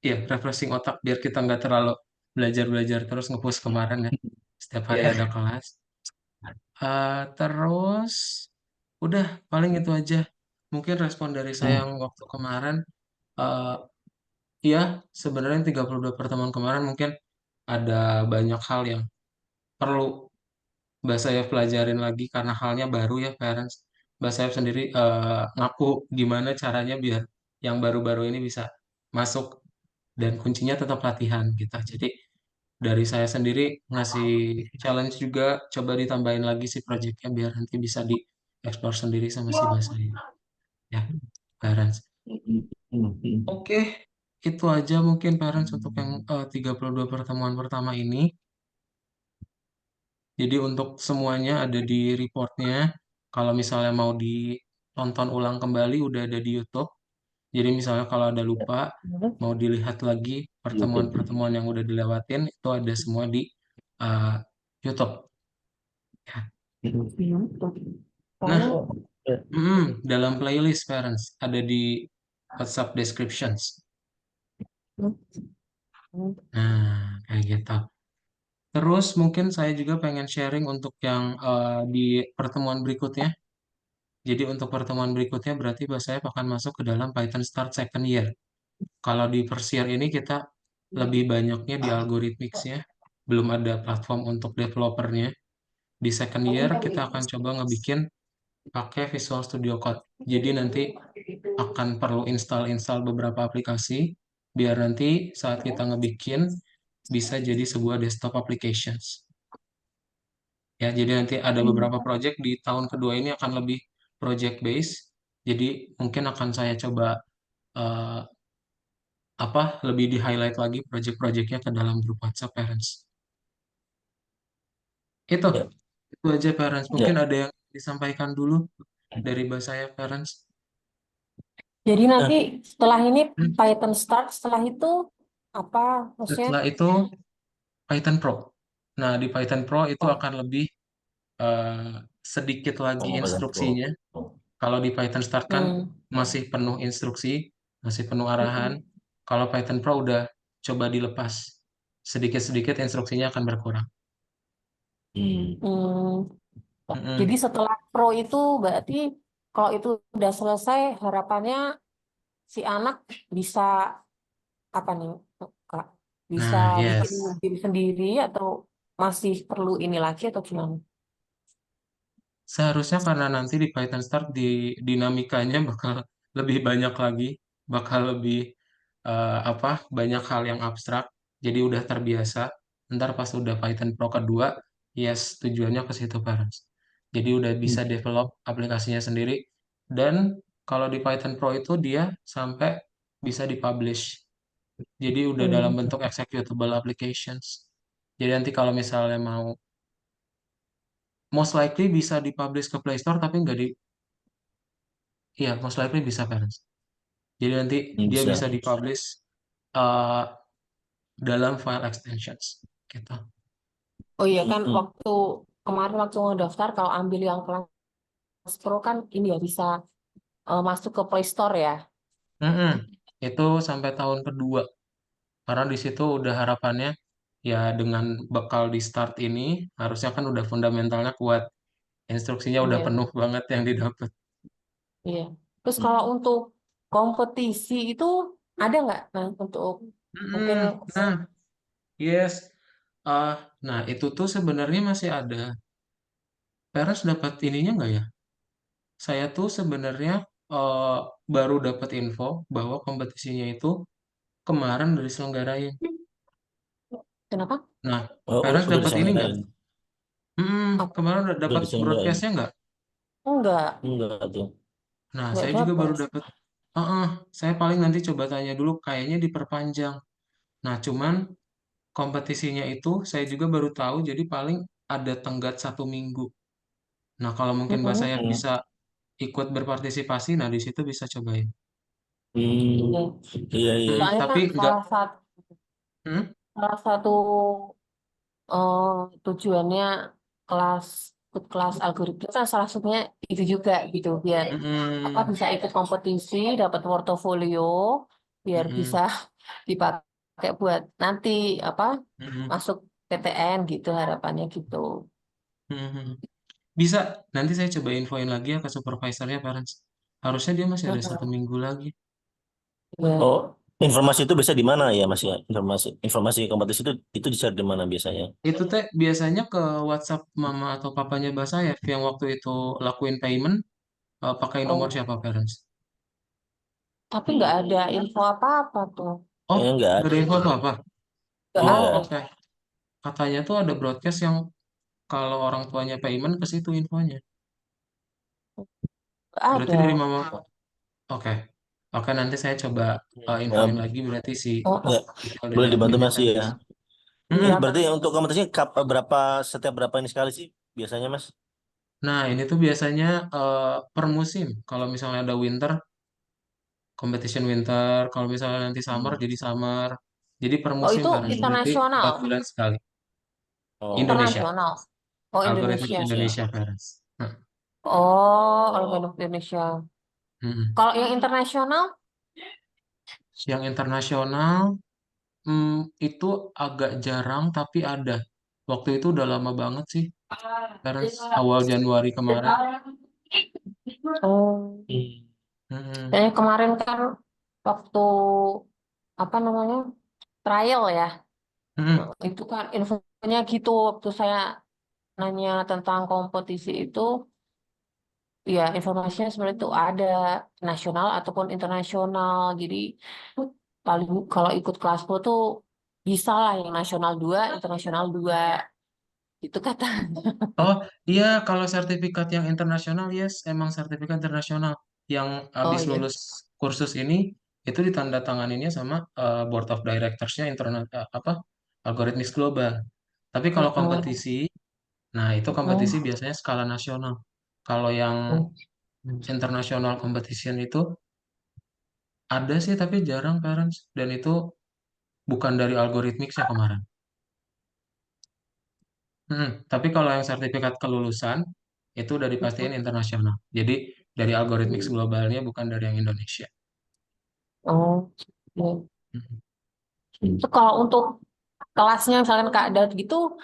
Ya, refreshing otak biar kita nggak terlalu belajar-belajar terus ngepush kemarin ya. Setiap hari Iya. ada kelas. Terus udah paling itu aja. Mungkin respon dari saya Hmm. yang waktu kemarin, eh iya, sebenarnya 32 pertemuan kemarin mungkin ada banyak hal yang perlu Mbak Sayap pelajarin lagi karena halnya baru ya parents. Mbak Sayap sendiri ngaku gimana caranya biar yang baru-baru ini bisa masuk, dan kuncinya tetap latihan gitu. Jadi dari saya sendiri ngasih challenge juga, coba ditambahin lagi si projectnya biar nanti bisa dieksplor sendiri sama si Mbak Sayap. Ya, parents. Hmm. Oke, itu aja mungkin parents untuk yang 32 pertemuan pertama ini. Jadi untuk semuanya ada di reportnya. Kalau misalnya mau ditonton ulang kembali udah ada di YouTube. Jadi misalnya kalau ada lupa, mau dilihat lagi YouTube. pertemuan-pertemuan yang udah dilewatin, itu ada semua di uh, YouTube. Ya. Nah, Oh. Ya. dalam playlist parents ada di WhatsApp descriptions. Nah, kayak gitu. Terus mungkin saya juga pengen sharing untuk yang di pertemuan berikutnya. Jadi untuk pertemuan berikutnya berarti bahasa saya akan masuk ke dalam Python Start Second Year. Kalau di first year ini kita lebih banyaknya di algorithmics-nya, belum ada platform untuk developernya. Di second year kita akan coba ngebikin pakai Visual Studio Code. Jadi nanti akan perlu install beberapa aplikasi biar nanti saat kita ngebikin bisa jadi sebuah desktop applications. Ya, jadi nanti ada beberapa project di tahun kedua ini akan lebih project based. Jadi mungkin akan saya coba eh, lebih di highlight lagi project-projectnya ke dalam grup WhatsApp parents. Itu Ya. itu aja parents. Mungkin Ya. ada yang disampaikan dulu dari bahasa saya parents. Jadi nanti Eh, setelah ini Hmm, Python start, setelah itu apa? Maksudnya, Setelah itu Python Pro. Nah, di Python Pro itu oh, akan lebih eh, sedikit lagi Pengoperasian Pro. instruksinya. Kalau di Python Start kan hmm, masih penuh instruksi. masih penuh arahan. Kalau Python Pro udah coba dilepas, sedikit-sedikit instruksinya akan berkurang. Hmm. Hmm, jadi Mm-mm. setelah pro itu berarti kalau itu udah selesai harapannya si anak bisa apa nih, Kak? Bisa Nah, bikin yes. diri sendiri atau masih perlu ini lagi atau gimana? Seharusnya karena nanti di Python Start di dinamikanya bakal lebih banyak lagi, bakal lebih apa banyak hal yang abstrak. Jadi udah terbiasa. Ntar pas udah Python Pro kedua, yes tujuannya ke situ parents. Jadi udah bisa develop aplikasinya sendiri. Dan kalau di Python Pro itu dia sampai bisa dipublish. Jadi udah dalam Hmm. bentuk executable applications. Jadi nanti kalau misalnya mau most likely bisa dipublish ke Play Store tapi nggak di. Iya, most likely bisa parents. Jadi nanti dia Bisa. bisa dipublish uh, dalam file extensions gitu. Oh iya kan Hmm. waktu kemarin waktu ngedaftar kalau ambil yang kelas pro kan ini ya bisa masuk ke Play Store ya. Mm-mm. Itu sampai tahun kedua. Karena di situ udah harapannya ya dengan bekal di start ini harusnya kan udah fundamentalnya kuat. Instruksinya udah Iya, penuh banget yang didapat. iya. Terus kalau untuk kompetisi itu ada nggak? Nah, untuk mungkin Mm-mm. Nah, yes. Ah, nah, itu tuh sebenarnya masih ada. Peres dapat ininya nggak ya? Saya tuh sebenarnya eh, baru dapat info bahwa kompetisinya itu kemarin udah diselenggarain. kenapa? Nah, Oh, Peres udah dapat ini nggak? disampaikan. Apa? Kemarin udah Udah dapat disampaikan. broadcastnya nggak? Enggak, Enggak tuh. Nah, enggak saya juga dapat. baru dapat. Saya paling nanti coba tanya dulu, kayaknya diperpanjang. Nah, cuman kompetisinya itu saya juga baru tahu, jadi paling ada tenggat 1 minggu. Nah, kalau mungkin Mbak Mm-mm. saya Hmm. bisa ikut berpartisipasi, nah di situ bisa cobain. Hmm. Iya. Iya, iya. Soalnya kan Tapi nggak. Hmm? salah satu eh, tujuannya kelas ikut kelas algoritma kan salah satunya itu juga gitu biar apa Mm-mm. bisa ikut kompetisi dapat portofolio biar bisa Mm-mm. dipakai buat nanti apa Mm-mm. masuk PTN gitu harapannya gitu. Mm-mm. Bisa, nanti saya coba infoin lagi ya ke supervisornya, parents. Harusnya dia masih ada satu Mm-mm. minggu lagi. Ya. Oh, informasi itu bisa di mana ya, Mas ya? Informasi informasi kompetisi itu dicari di mana biasanya? Itu teh biasanya ke WhatsApp mama atau papanya Mbak Sayap yang waktu itu lakuin payment pakai nomor Oh, siapa, parents? tapi nggak ada info apa-apa tuh. Oh, Kayaknya nggak nggak ada ada info tuh. apa-apa. Nggak Oh, ada. Iya. oke. Katanya tuh ada broadcast yang kalau orang tuanya payment ke situ infonya. Nggak Berarti ada. dari mama. Oke. Oke, nanti saya coba infoin Ya, lagi berarti si Oh, ya. email dan Boleh dibantu adminnya Mas ya. parents. Mm-mm. iya Berarti Kak. untuk kompetisinya berapa setiap berapa ini sekali sih biasanya Mas? Nah, ini tuh biasanya per musim. Kalau misalnya ada winter, competition winter. Kalau misalnya nanti summer, Hmm. jadi summer. Jadi per Oh musim, itu parents. Berarti internasional. 4 bulan sekali. Oh. Indonesia. Internasional. Oh, Algoritmik Indonesia. Indonesia, parents. Nah, Oh, Algoritma Indonesia. mm-mm. Kalau yang internasional, Yang internasional, itu agak jarang, tapi ada. Waktu itu udah lama banget sih, parents. Awal Januari kemarin. oh, Hmm. Mm-mm. kayaknya kemarin kan waktu apa namanya trial ya, Mm-mm. itu kan infonya gitu waktu saya nanya tentang kompetisi itu, ya informasinya sebenarnya itu ada nasional ataupun internasional. Jadi paling kalau ikut kelas pro tuh bisa lah yang nasional dua, internasional dua, itu kata. Oh iya, kalau sertifikat yang internasional, yes, emang sertifikat internasional. Yang Oh habis iya. lulus kursus ini, itu ditandatanganinnya sama Board of Directors-nya internet, apa, Algorithmics Global. Tapi kalau Mm-mm. kompetisi, nah itu kompetisi Mm-mm. biasanya skala nasional. Kalau yang international competition itu ada sih, tapi jarang, parents. Dan itu bukan dari Algorithmics ya kemarin. Tapi kalau yang sertifikat kelulusan itu udah dipastiin internasional. Jadi dari Algorithmics globalnya bukan dari yang Indonesia. Oh, iya. Mm. Itu kalau untuk kelasnya misalkan Kak Daud gitu,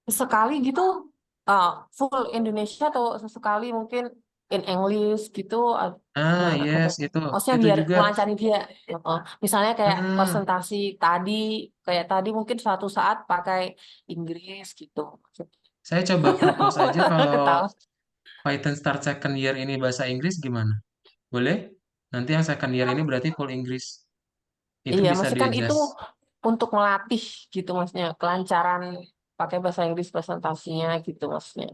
sekali gitu full Indonesia atau sesekali mungkin in English gitu, gimana Kak Yes, Daud? itu Maksudnya itu biar juga. melancarin dia. Misalnya kayak Hmm, presentasi tadi, kayak tadi mungkin suatu saat pakai Inggris gitu. saya coba propose aja kalau Ketawa. Python Start Second Year ini bahasa Inggris gimana? Boleh? Nanti yang second year ini berarti full Inggris. Itu Iya, bisa maksudnya kan itu di-adjust. untuk melatih gitu maksudnya, kelancaran pakai bahasa Inggris presentasinya gitu maksudnya.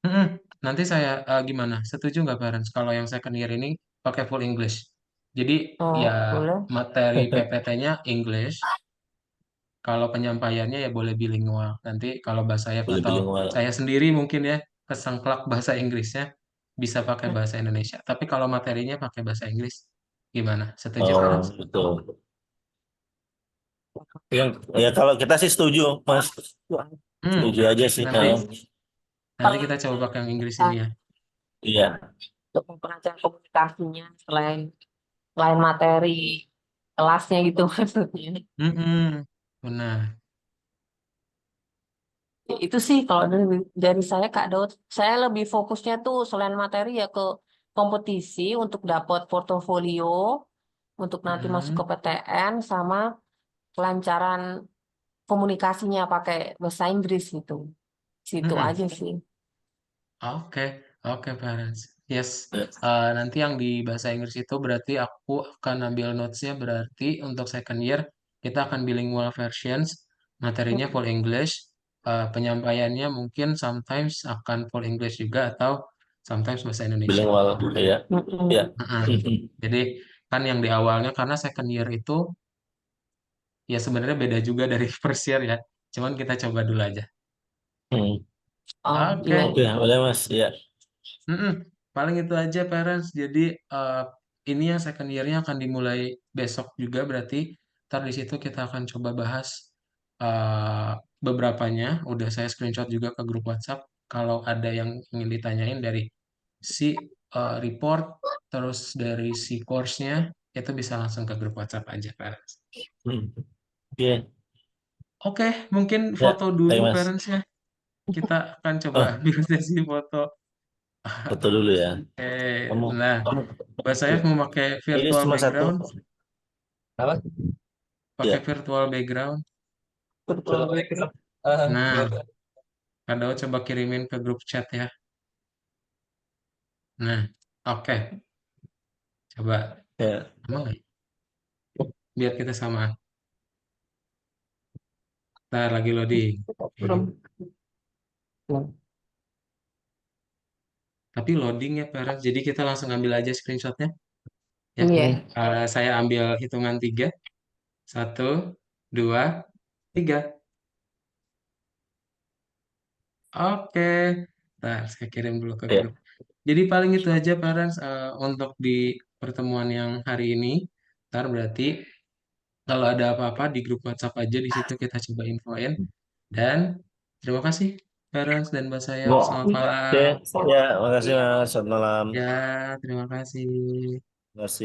Mm-mm. Nanti saya gimana? Setuju nggak parents kalau yang second year ini pakai full English? Jadi ya Oh, boleh. materi PPT-nya English, kalau penyampaiannya ya boleh bilingual. Nanti kalau bahasa saya Boleh atau bilingual. saya sendiri mungkin ya kesengklak bahasa Inggrisnya bisa pakai bahasa Indonesia. Tapi kalau materinya pakai bahasa Inggris, gimana? Setuju Oh, parents? betul. Ya, ya kalau kita sih setuju, Mas. Hmm. Setuju aja sih. Nanti nanti kita coba pakai yang Inggris ini ya. Iya. Untuk memperlancar komunikasinya selain materi kelasnya gitu maksudnya. Mm-mm. Benar. Ya, itu sih kalau dari saya Kak Daud, saya lebih fokusnya tuh selain materi ya ke kompetisi untuk dapat portofolio, untuk nanti masuk ke Mm-mm. PTN sama kelancaran komunikasinya pakai bahasa Inggris gitu. Situ Mm-mm. aja sih. Oke, oke parents. Yes, nanti yang di bahasa Inggris itu berarti aku akan ambil notes-nya berarti untuk second year kita akan bilingual versions, materinya full English, penyampaiannya mungkin sometimes akan full English juga atau sometimes bahasa Indonesia. Bilingual. Iya. Iya. Mm-mm. Heeh. Jadi kan yang di awalnya karena second year itu ya sebenarnya beda juga dari first year ya. Cuman kita coba dulu aja. Hmm. Oh iya, Oke. Oke, boleh Mas. Iya. Mm-mm. Paling itu aja parents. Jadi eh, ini yang second year-nya akan dimulai besok juga berarti. Ntar di situ kita akan coba bahas eh, beberapanya. Udah saya screenshot juga ke grup WhatsApp. Kalau ada yang ingin ditanyain dari si report, terus dari si course-nya, itu bisa langsung ke grup WhatsApp aja parents. Hmm. Oke. Oke, mungkin Ya, foto baik dulu Mas. parents ya. Kita akan coba Oh, ambil sesi foto. foto dulu ya. Kamu, Nah, kamu Mbak Sayaf mau pakai ini virtual cuma satu. background, Apa? pakai Ya. virtual background. Betul. Nah, Boleh. Kak Daud coba kirimin ke grup chat ya. Nah, oke, coba. Ya. Emang nggak? Biar kita sama. Ntar lagi loading. belum. Tapi loading ya, parents. Jadi kita langsung ambil aja screenshotnya. Ya, Iya. Saya ambil hitungan 3. 1, 2, 3. Oke. Ntar saya kirim dulu ke Ya. grup. Jadi paling itu aja, parents, untuk di pertemuan yang hari ini. Ntar berarti kalau ada apa-apa di grup WhatsApp aja di situ kita coba infoin. Dan terima kasih parents dan Mbak Sayap. Bu. Selamat Oke. malam. Ya, makasih Mas. Selamat malam. Ya, terima kasih. Terima kasih.